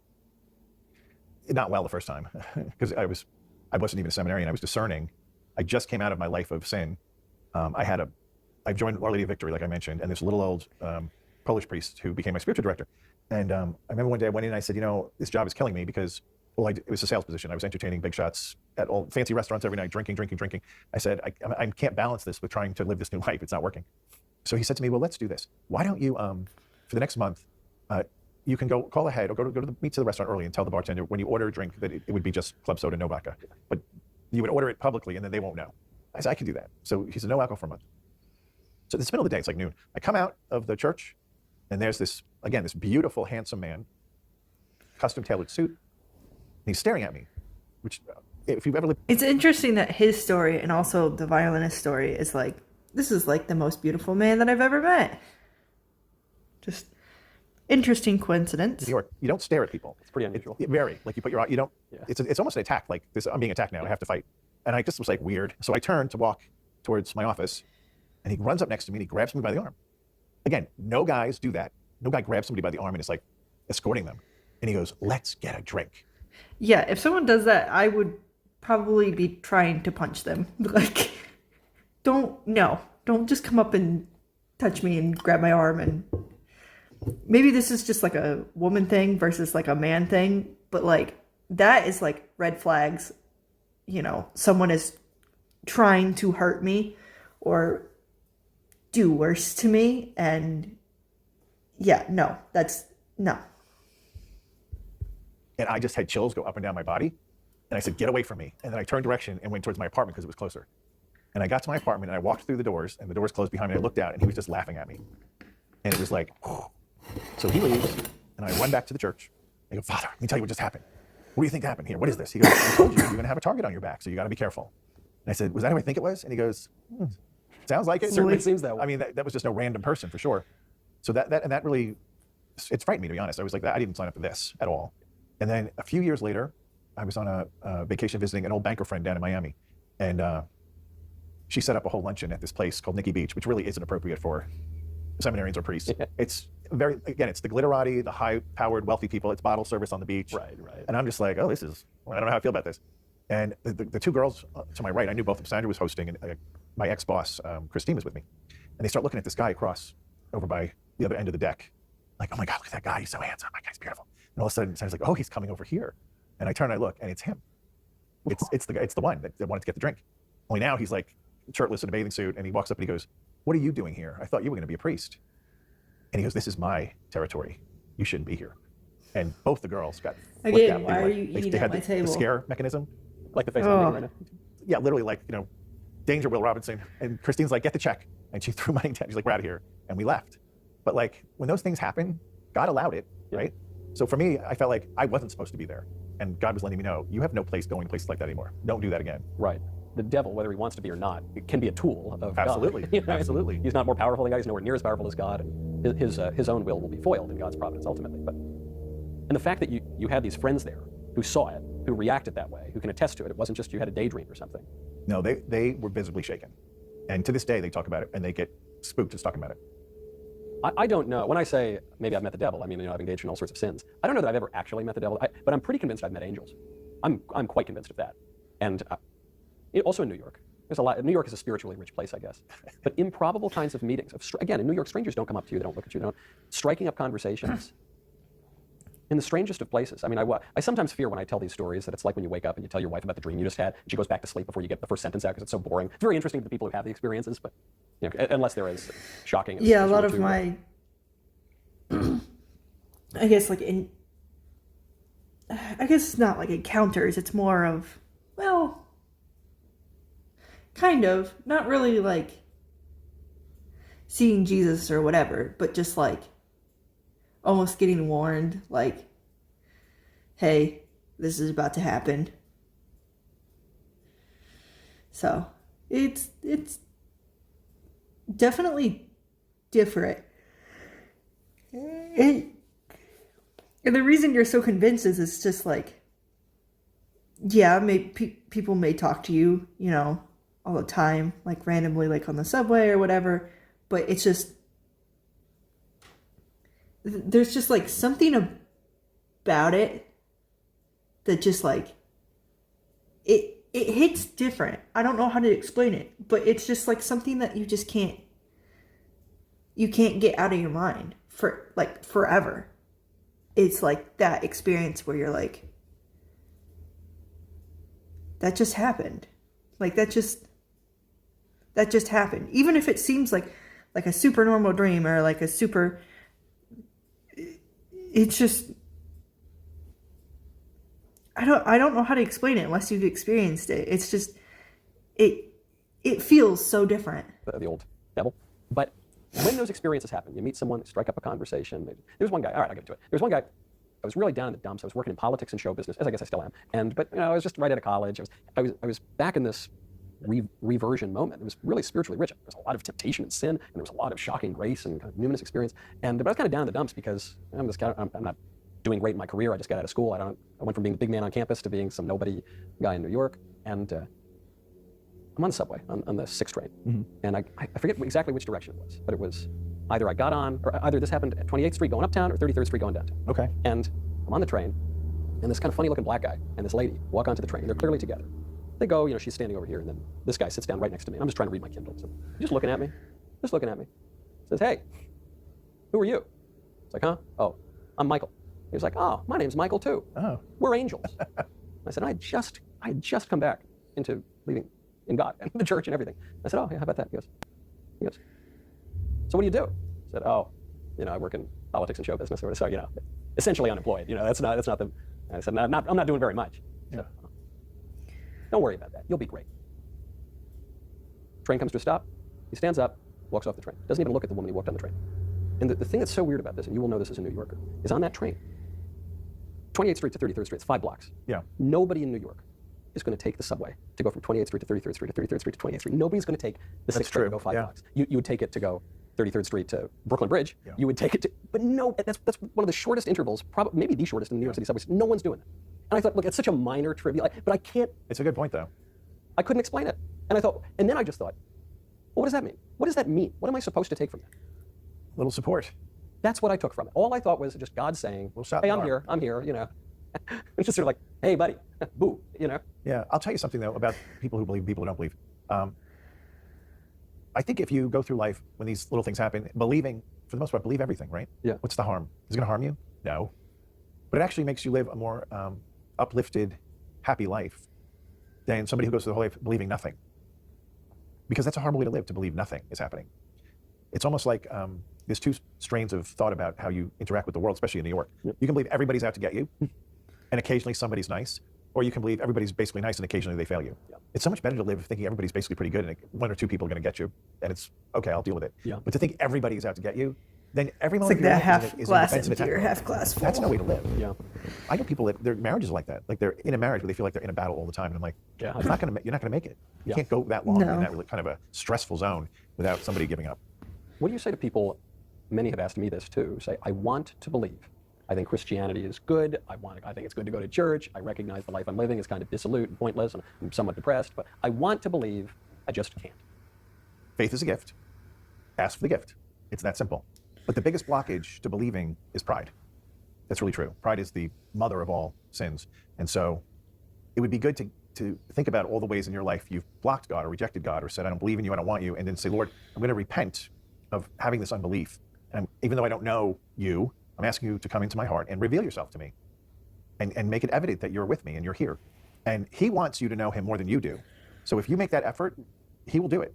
Not well the first time, because I wasn't even a seminarian. I was discerning. I just came out of my life of sin. I joined Our Lady of Victory, like I mentioned, and this little old Polish priest who became my spiritual director. And I remember one day I went in and I said, this job is killing me because, it was a sales position. I was entertaining big shots at all fancy restaurants every night, drinking. I said, I can't balance this with trying to live this new life. It's not working. So he said to me, well, let's do this. Why don't you, for the next month, you can go call ahead or go to meet to the restaurant early and tell the bartender when you order a drink that it would be just club soda, no vodka. But you would order it publicly and then they won't know. I said, I can do that. So he said, no alcohol for a month. So it's the middle of the day, it's like noon. I come out of the church and there's this beautiful, handsome man, custom tailored suit. And he's staring at me, which if you've ever lived. It's interesting that his story and also the violinist story is like, this is like the most beautiful man that I've ever met. Just interesting coincidence. New York, you don't stare at people. It's pretty unusual. Very, like you put your eye, you don't, Yeah. it's almost an attack, like this, I'm being attacked now, I have to fight. And I just was like weird. So I turned to walk towards my office and he runs up next to me and he grabs me by the arm. Again, no guys do that. No guy grabs somebody by the arm and is like escorting them. And he goes, let's get a drink. Yeah, if someone does that, I would probably be trying to punch them. Like, don't just come up and touch me and grab my arm. And maybe this is just like a woman thing versus like a man thing, but like that is like red flags. Someone is trying to hurt me or do worse to me, and no. And I just had chills go up and down my body. And I said, get away from me. And then I turned direction and went towards my apartment because it was closer. And I got to my apartment and I walked through the doors and the doors closed behind me. I looked out and he was just laughing at me. And it was like, so he leaves and I run back to the church. I go, Father, let me tell you what just happened. What do you think happened here? What is this? He goes, I told you, you're going to have a target on your back, so you got to be careful. And I said, was that who I think it was? And he goes, sounds like it. Certainly seems that way. I mean, that was just no random person for sure. So that really, it frightened me, to be honest. I was like, I didn't sign up for this at all. And then a few years later, I was on a vacation visiting an old banker friend down in Miami. And she set up a whole luncheon at this place called Nikki Beach, which really isn't appropriate for seminarians or priests. Yeah. It's it's the glitterati, the high-powered, wealthy people. It's bottle service on the beach. Right. And I'm just like, I don't know how I feel about this. And the two girls to my right, I knew both of them. Sandra was hosting, and my ex-boss, Christine, was with me. And they start looking at this guy across over by the other end of the deck. Like, oh my God, look at that guy. He's so handsome. My guy's beautiful. And all of a sudden, Sandra's like, oh, he's coming over here. And I turn and I look, and it's him. It's the one that wanted to get the drink. Only now he's like shirtless in a bathing suit, and he walks up and he goes, what are you doing here? I thought you were going to be a priest. And he goes, this is my territory. You shouldn't be here. And both the girls got flipped Again, out. why are you eating they at had my the table? scare mechanism. Like the face I'm making right now. Yeah, literally like, danger, Will Robinson. And Christine's like, get the check. And she threw money down. She's like, we're out of here. And we left. But like, when those things happen, God allowed it, right? So for me, I felt like I wasn't supposed to be there. And God was letting me know, you have no place going to places like that anymore. Don't do that again. Right. The devil, whether he wants to be or not, it can be a tool of Absolutely. God. Absolutely. He's not more powerful than God. He's nowhere near as powerful as God. And his own will be foiled in God's providence ultimately. And the fact that you had these friends there who saw it, who reacted that way, who can attest to it, it wasn't just you had a daydream or something. No, they were visibly shaken. And to this day, they talk about it and they get spooked just talking about it. I don't know. When I say maybe I've met the devil, I mean, I've engaged in all sorts of sins. I don't know that I've ever actually met the devil, but I'm pretty convinced I've met angels. I'm quite convinced of that. And also in New York. There's a lot. New York is a spiritually rich place, I guess. But improbable kinds of meetings. Again, in New York, strangers don't come up to you. They don't look at you. They don't. Striking up conversations. In the strangest of places. I mean, I sometimes fear when I tell these stories that it's like when you wake up and you tell your wife about the dream you just had, and she goes back to sleep before you get the first sentence out because it's so boring. It's very interesting to the people who have the experiences, but unless they're as shocking as Yeah, a lot you of two. my, I guess I guess it's not like encounters. It's more of, well, kind of, not really like seeing Jesus or whatever, but just like almost getting warned, like, hey, this is about to happen. So it's definitely different. And the reason you're so convinced is it's just like, yeah, people may talk to you, all the time, like randomly, like on the subway or whatever, but it's just, there's just like something about it that just like, it hits different. I don't know how to explain it, but it's just like something that you just can't get out of your mind for like forever. It's like that experience where you're like, that just happened. Like that just happened. Even if it seems like a super normal dream or like a super, it's just, I don't know how to explain it unless you've experienced it. It's just, it feels so different. The old devil. But when those experiences happen, you meet someone, strike up a conversation. There's one guy, all right, I'll get to it. There's one guy, I was really down in the dumps. I was working in politics and show business, as I guess I still am. But I was just right out of college. I was back in this reversion moment. It was really spiritually rich. There was a lot of temptation and sin, and there was a lot of shocking grace and kind of numinous experience. But I was kind of down in the dumps because I'm not doing great in my career. I just got out of school. I went from being the big man on campus to being some nobody guy in New York. And I'm on the subway on the 6 train, and I forget exactly which direction it was, but it was either I got on, or either this happened at 28th Street going uptown or 33rd Street going downtown. Okay. And I'm on the train, and this kind of funny-looking black guy and this lady walk onto the train. They're clearly together. They go, she's standing over here, and then this guy sits down right next to me. I'm just trying to read my Kindle. So he's just looking at me. Says, hey, who are you? It's like, huh? Oh, I'm Michael. He was like, oh, my name's Michael too. Oh. We're angels. I said, I just come back into believing in God and the church and everything. I said, oh, yeah, how about that? He goes, so what do you do? I said, oh, I work in politics and show business, so essentially unemployed. That's not the. I said, I'm not doing very much. Yeah. So, don't worry about that. You'll be great. Train comes to a stop. He stands up, walks off the train. Doesn't even look at the woman he walked on the train. And the thing that's so weird about this, and you will know this as a New Yorker, is on that train, 28th Street to 33rd Street, it's 5 blocks. Yeah. Nobody in New York is going to take the subway to go from 28th Street to 33rd Street to 33rd Street to 28th Street. Nobody's going to take the 6th train to go 5 blocks. You would take it to go 33rd Street to Brooklyn Bridge. Yeah. You would take it to, but no, that's one of the shortest intervals, probably maybe the shortest in the New York City subways. No one's doing that. And I thought, look, it's such a minor trivial, but I can't. It's a good point, though. I couldn't explain it. And then I just thought, well, what does that mean? What does that mean? What am I supposed to take from that? Little support. That's what I took from it. All I thought was just God saying, hey, I'm here. It's just sort of like, hey, buddy, boo, Yeah, I'll tell you something, though, about people who believe and people who don't believe. I think if you go through life when these little things happen, believing, for the most part, believe everything, right? Yeah. What's the harm? Is it going to harm you? No. But it actually makes you live a more uplifted, happy life than somebody who goes through the whole life believing nothing. Because that's a horrible way to live, to believe nothing is happening. It's almost like there's 2 strains of thought about how you interact with the world, especially in New York. Yep. You can believe everybody's out to get you, and occasionally somebody's nice, or you can believe everybody's basically nice and occasionally they fail you. Yep. It's so much better to live thinking everybody's basically pretty good and 1 or 2 people are going to get you, and it's, okay, I'll deal with it. Yeah. But to think everybody's out to get you, then every It's moment like of that your life half is glass an defensive empty or attack. half glass full. That's no way to live. Yeah. I know people that their marriages are like that. Like they're in a marriage where they feel like they're in a battle all the time, and I'm like, Yeah. you're not going to make it. You Yeah. can't go that long No. in that really kind of a stressful zone without somebody giving up. What do you say to people, many have asked me this too, say, I want to believe. I think Christianity is good. I think it's good to go to church. I recognize the life I'm living is kind of dissolute and pointless, and I'm somewhat depressed, but I want to believe, I just can't. Faith is a gift. Ask for the gift. It's that simple. But the biggest blockage to believing is pride. That's really true. Pride is the mother of all sins. And so it would be good to think about all the ways in your life you've blocked God or rejected God or said, I don't believe in you, I don't want you, and then say, Lord, I'm going to repent of having this unbelief. And even though I don't know you, I'm asking you to come into my heart and reveal yourself to me and make it evident that you're with me and you're here. And he wants you to know him more than you do. So if you make that effort, he will do it.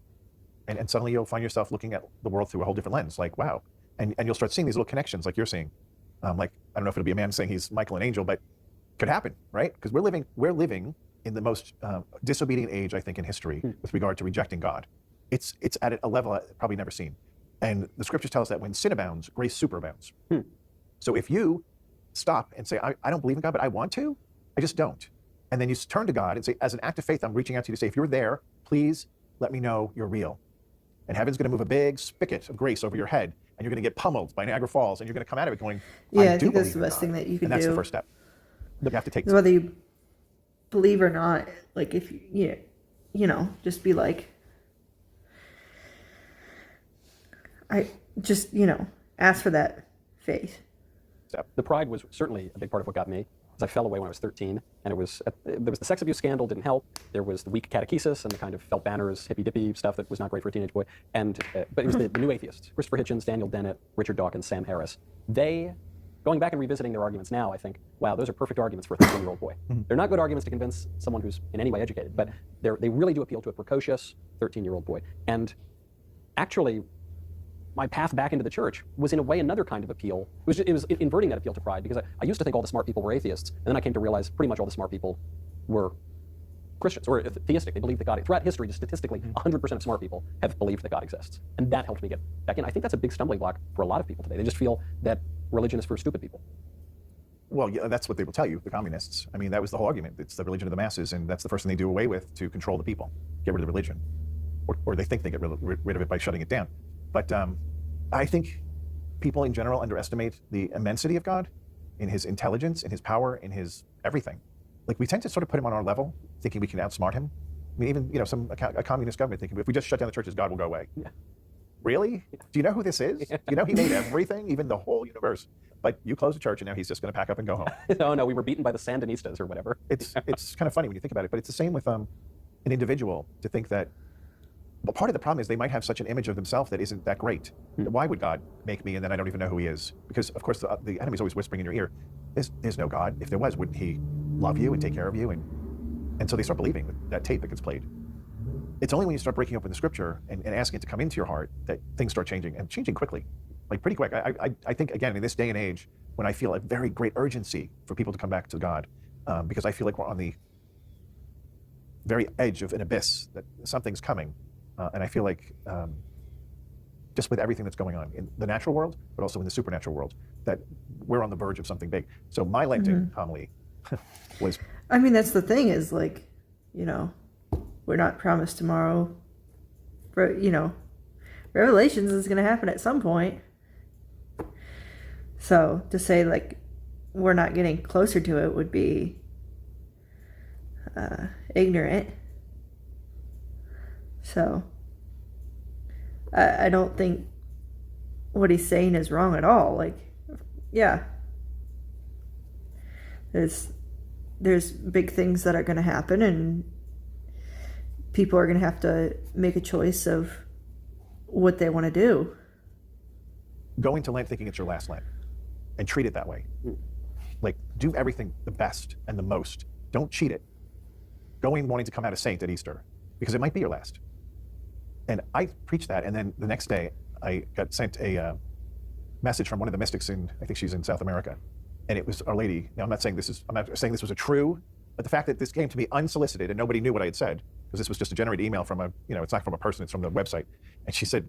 And suddenly you'll find yourself looking at the world through a whole different lens, like, wow. And you'll start seeing these little connections like you're seeing. Like, I don't know if it'll be a man saying he's Michael and Angel, but could happen, right? Because we're living in the most disobedient age, I think, in history with regard to rejecting God. It's at a level I've probably never seen. And the scriptures tell us that when sin abounds, grace superabounds. So if you stop and say, I don't believe in God, but I want to, I just don't. And then you turn to God and say, as an act of faith, I'm reaching out to you to say, if you're there, please let me know you're real. And heaven's going to move a big spigot of grace over your head, and you're going to get pummeled by Niagara Falls, and you're going to come out of it going, Yeah, I do think that's believe the in best God. thing that you can And that's do. the first step. You have to take. Whether you believe or not, like if you just be like, I just ask for that faith. step. The pride was certainly a big part of what got me, because I fell away when I was 13, and there was the sex abuse scandal, didn't help. There was the weak catechesis and the kind of felt banners, hippy-dippy stuff that was not great for a teenage boy. But it was the new atheists, Christopher Hitchens, Daniel Dennett, Richard Dawkins, Sam Harris. They, going back and revisiting their arguments now, I think, wow, those are perfect arguments for a 13-year-old boy. They're not good arguments to convince someone who's in any way educated, but they really do appeal to a precocious 13-year-old boy. And actually, my path back into the church was in a way another kind of appeal. It was inverting that appeal to pride, because I used to think all the smart people were atheists, and then I came to realize pretty much all the smart people were Christians, or theistic. They believed that God, throughout history, just statistically, 100% of smart people have believed that God exists. And that helped me get back in. I think that's a big stumbling block for a lot of people today. They just feel that religion is for stupid people. Well, yeah, that's what they will tell you, the communists. I mean, that was the whole argument. It's the religion of the masses, and that's the first thing they do away with to control the people, get rid of the religion. Or they think they get rid of it by shutting it down. But I think people in general underestimate the immensity of God in his intelligence, in his power, in his everything. Like, we tend to sort of put him on our level, thinking we can outsmart him. I mean, even, a communist government thinking, if we just shut down the churches, God will go away. Yeah. Really? Yeah. Do you know who this is? Do you know he made everything, even the whole universe? But you close the church, and now he's just going to pack up and go home. No, we were beaten by the Sandinistas or whatever. It's kind of funny when you think about it, but it's the same with an individual to think that, well, part of the problem is they might have such an image of themselves that isn't that great. Why would God make me and then I don't even know who he is? Because, of course, the enemy's always whispering in your ear, there's no God. If there was, wouldn't he love you and take care of you? And so they start believing that tape that gets played. It's only when you start breaking open the scripture and asking it to come into your heart that things start changing, and changing quickly, like pretty quick. I think, again, in this day and age, when I feel a very great urgency for people to come back to God, because I feel like we're on the very edge of an abyss, that something's coming. And I feel like, just with everything that's going on in the natural world, but also in the supernatural world, that we're on the verge of something big. So my Lenten homily was... I mean, that's the thing is, like, we're not promised tomorrow. But, Revelations is going to happen at some point. So to say, like, we're not getting closer to it would be ignorant. So I don't think what he's saying is wrong at all. Like, yeah, there's big things that are going to happen, and people are going to have to make a choice of what they want to do. Go into Lent thinking it's your last Lent, and treat it that way. Like, do everything the best and the most. Don't cheat it. Go in wanting to come out a saint at Easter, because it might be your last. And I preached that, and then the next day I got sent a message from one of the mystics I think she's in South America, and it was Our Lady. Now, I'm not saying this was a true, but the fact that this came to me unsolicited and nobody knew what I had said, because this was just a generated email from it's not from a person, it's from the website. And she said,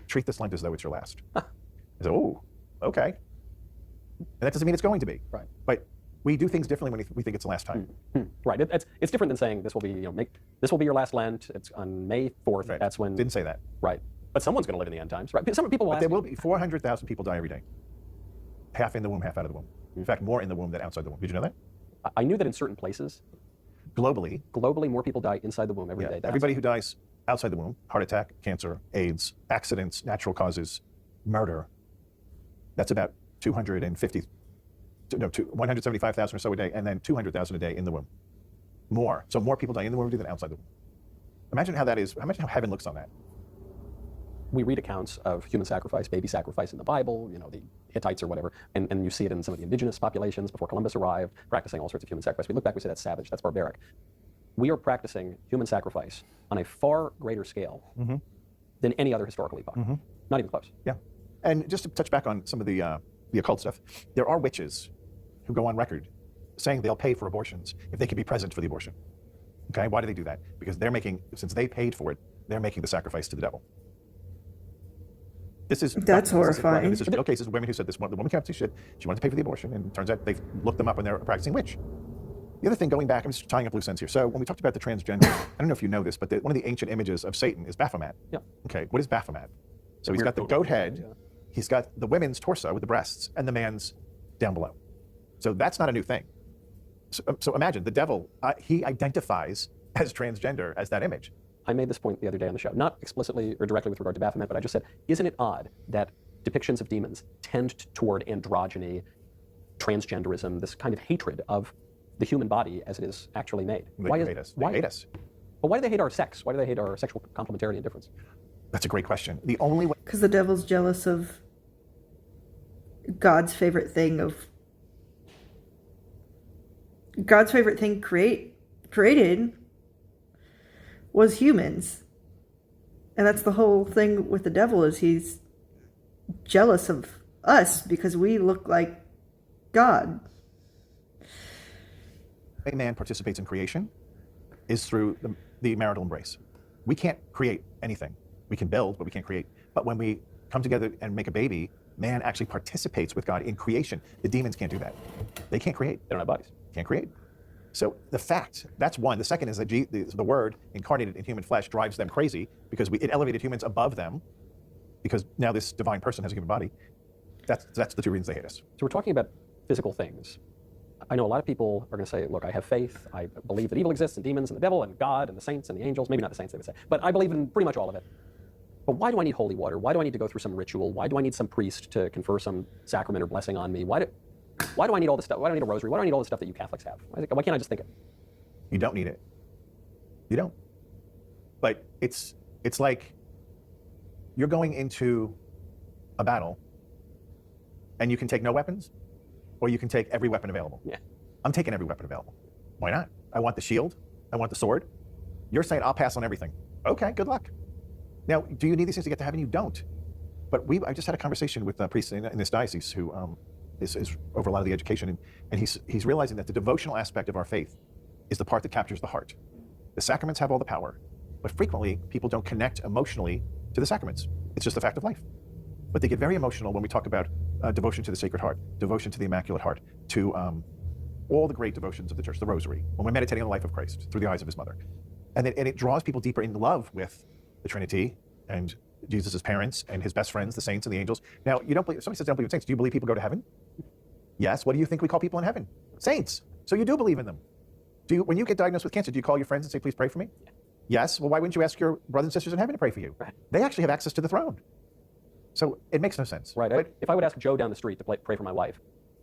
treat this Lent as though it's your last. I said, oh, okay. And that doesn't mean it's going to be. Right. But we do things differently when we think it's the last time. Right. It's different than saying this will be this will be your last Lent. It's on May 4th. Right. That's when. Didn't say that. Right. But someone's going to live in the end times. Right. Some people will But ask there me, will be 400,000 people die every day. Half in the womb, half out of the womb. In fact, more in the womb than outside the womb. Did you know that? I knew that in certain places, Globally, more people die inside the womb every day. everybody who dies outside the womb, heart attack, cancer, AIDS, accidents, natural causes, murder, that's about 175,000 or so a day, and then 200,000 a day in the womb. More. So more people die in the womb than outside the womb. Imagine how that is. Imagine how heaven looks on that. we read accounts of human sacrifice, baby sacrifice in the Bible, the Hittites or whatever, and you see it in some of the indigenous populations before Columbus arrived, practicing all sorts of human sacrifice. We look back, we say that's savage, that's barbaric. We are practicing human sacrifice on a far greater scale than any other historical epoch. Not even close. Yeah. And just to touch back on some of the occult stuff, there are witches who go on record saying they'll pay for abortions if they can be present for the abortion. Okay, why do they do that? Because since they paid for it, they're making the sacrifice to the devil. That's horrifying. This is real cases of women who said this. The woman came up to shit. She wanted to pay for the abortion, and it turns out they've looked them up and they're a practicing witch. The other thing, going back, I'm just tying up loose ends here. So when we talked about the transgender, I don't know if you know this, but one of the ancient images of Satan is Baphomet. Yeah. Okay, what is Baphomet? So he's got the goat head, he's got the women's torso with the breasts, and the man's down below. So that's not a new thing. So imagine the devil, he identifies as transgender as that image. I made this point the other day on the show, not explicitly or directly with regard to Baphomet, but I just said, isn't it odd that depictions of demons tend toward androgyny, transgenderism, this kind of hatred of the human body as it is actually made? They hate us. They hate us. But why do they hate our sex? Why do they hate our sexual complementarity and difference? That's a great question. The only way... Because the devil's jealous of God's favorite thing created was humans. And that's the whole thing with the devil, is he's jealous of us because we look like God. A man participates in creation is through the marital embrace. We can't create anything. We can build, but we can't create. But when we come together and make a baby, man actually participates with God in creation. The demons can't do that. They can't create. They don't have bodies. Can't create. So the fact, that's one. The second is that the Word incarnated in human flesh drives them crazy because it elevated humans above them, because now this divine person has a human body. That's the two reasons they hate us. So we're talking about physical things. I know a lot of people are going to say, look, I have faith. I believe that evil exists and demons and the devil and God and the saints and the angels. Maybe not the saints, they would say. But I believe in pretty much all of it. But why do I need holy water? Why do I need to go through some ritual? Why do I need some priest to confer some sacrament or blessing on me? Why do I need all this stuff? Why do I need a rosary? Why do I need all this stuff that you Catholics have? Why can't I just think it? You don't need it. You don't. But it's like you're going into a battle and you can take no weapons, or you can take every weapon available. Yeah. I'm taking every weapon available. Why not? I want the shield. I want the sword. You're saying I'll pass on everything. Okay, good luck. Now, do you need these things to get to heaven? You don't. But I just had a conversation with a priest in this diocese who is over a lot of the education, and he's realizing that the devotional aspect of our faith is the part that captures the heart. The sacraments have all the power, but frequently people don't connect emotionally to the sacraments. It's just a fact of life. But they get very emotional when we talk about devotion to the Sacred Heart, devotion to the Immaculate Heart, to all the great devotions of the Church, the Rosary, when we're meditating on the life of Christ through the eyes of his mother. And it draws people deeper in love with the Trinity and Jesus' parents and his best friends, the saints and the angels. Now, you don't believe, somebody says, don't believe in saints. Do you believe people go to heaven? Yes. What do you think we call people in heaven? Saints. So you do believe in them. When you get diagnosed with cancer, do you call your friends and say, please pray for me? Yes. Well, why wouldn't you ask your brothers and sisters in heaven to pray for you? Right. They actually have access to the throne. So it makes no sense. Right. But if I would ask Joe down the street to pray for my wife,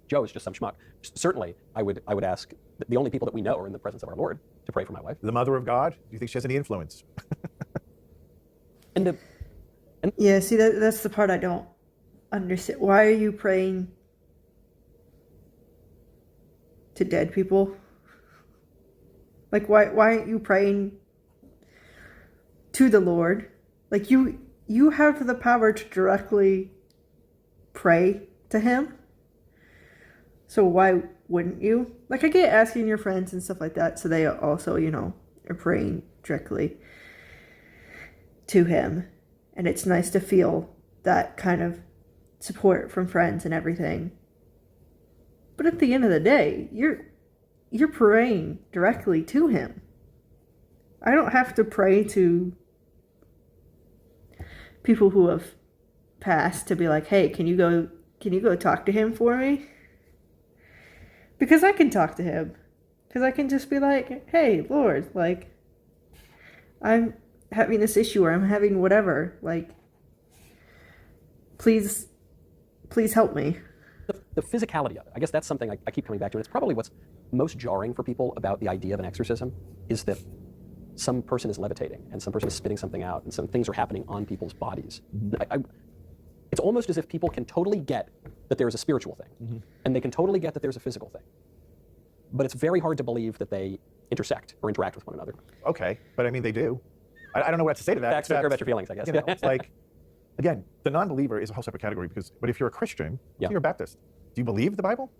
Joe is just some schmuck. Certainly, I would ask the only people that we know are in the presence of our Lord to pray for my wife. the mother of God, do you think she has any influence? Yeah, see, that's the part I don't understand. Why are you praying to dead people? Like, why aren't you praying to the Lord? Like, you have the power to directly pray to him. So why wouldn't you? Like, I get asking your friends and stuff like that, so they also, are praying directly to him. And it's nice to feel that kind of support from friends and everything. But at the end of the day, you're praying directly to him. I don't have to pray to people who have passed to be like, hey, can you go talk to him for me? Because I can talk to him. Because I can just be like, hey, Lord, like, I'm having this issue, or I'm having whatever, like, please help me. The physicality of it, I guess that's something I keep coming back to, and it's probably what's most jarring for people about the idea of an exorcism, is that some person is levitating and some person is spitting something out and some things are happening on people's bodies. It's almost as if people can totally get that there's a spiritual thing, and they can totally get that there's a physical thing. But it's very hard to believe that they intersect or interact with one another. Okay, but I mean, they do. I don't know what to say to that. Facts don't care about your feelings, I guess. You know, it's like, again, the non-believer is a whole separate category but if you're a Christian, Yeah. you're a Baptist. Do you believe the Bible?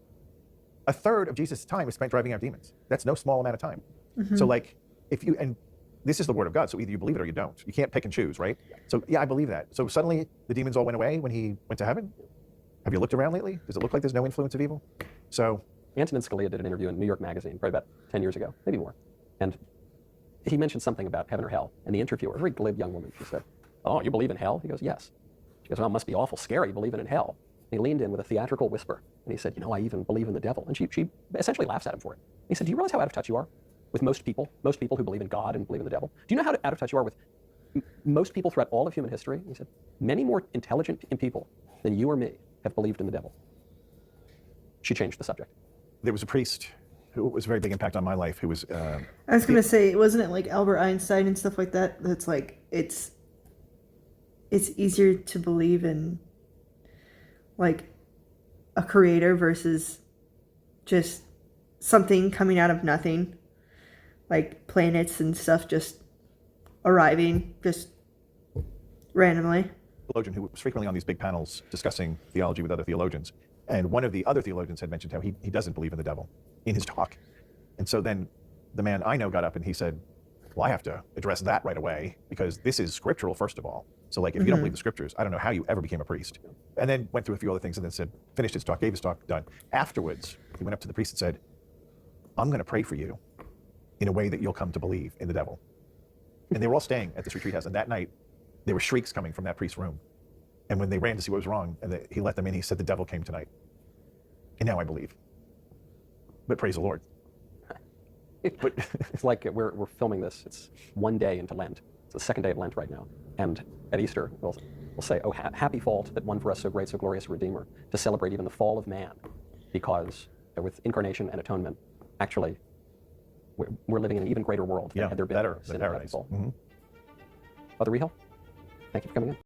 A third of Jesus' time is spent driving out demons. That's no small amount of time. So like, and this is the word of God, so either you believe it or you don't. You can't pick and choose, right? So yeah, I believe that. So suddenly the demons all went away when he went to heaven? Have you looked around lately? Does it look like there's no influence of evil? So Antonin Scalia did an interview in New York Magazine probably about 10 years ago, maybe more. And he mentioned something about heaven or hell. And the interviewer, a very glib young woman, she said, "Oh, you believe in hell?" He goes, "Yes." She goes, "Well, it must be awful scary believing in hell." And he leaned in with a theatrical whisper, and he said, "You know, I even believe in the devil." And she essentially laughs at him for it. He said, "Do you realize how out of touch you are with most people who believe in God and believe in the devil? Do you know how out of touch you are with most people throughout all of human history?" He said, "Many more intelligent people than you or me have believed in the devil." She changed the subject. there was a priest who was a very big impact on my life who was I was gonna say, wasn't it like Albert Einstein and stuff like that? That's like it's easier to believe in like a creator versus just something coming out of nothing, like planets and stuff just arriving just randomly. theologian who was frequently on these big panels discussing theology with other theologians. And one of the other theologians had mentioned how he doesn't believe in the devil in his talk. And so then the man I know got up and he said, well, I have to address that right away because this is scriptural, first of all. So like, if you don't believe the scriptures, I don't know how you ever became a priest. And then went through a few other things and then said, finished his talk, gave his talk, done. Afterwards, he went up to the priest and said, I'm gonna pray for you in a way that you'll come to believe in the devil. And they were all staying at this retreat house. And that night, there were shrieks coming from that priest's room. And when they ran to see what was wrong, and he let them in, he said, the devil came tonight. And now I believe. But praise the Lord. But it's like we're filming this. It's one day into Lent. It's the second day of Lent right now. And at Easter, we'll say, oh, happy fault that won for us so great, so glorious a Redeemer, to celebrate even the fall of man, because with incarnation and atonement, actually, we're living in an even greater world than had there been better sin than and paradise. fall. Father Rehill, thank you for coming in.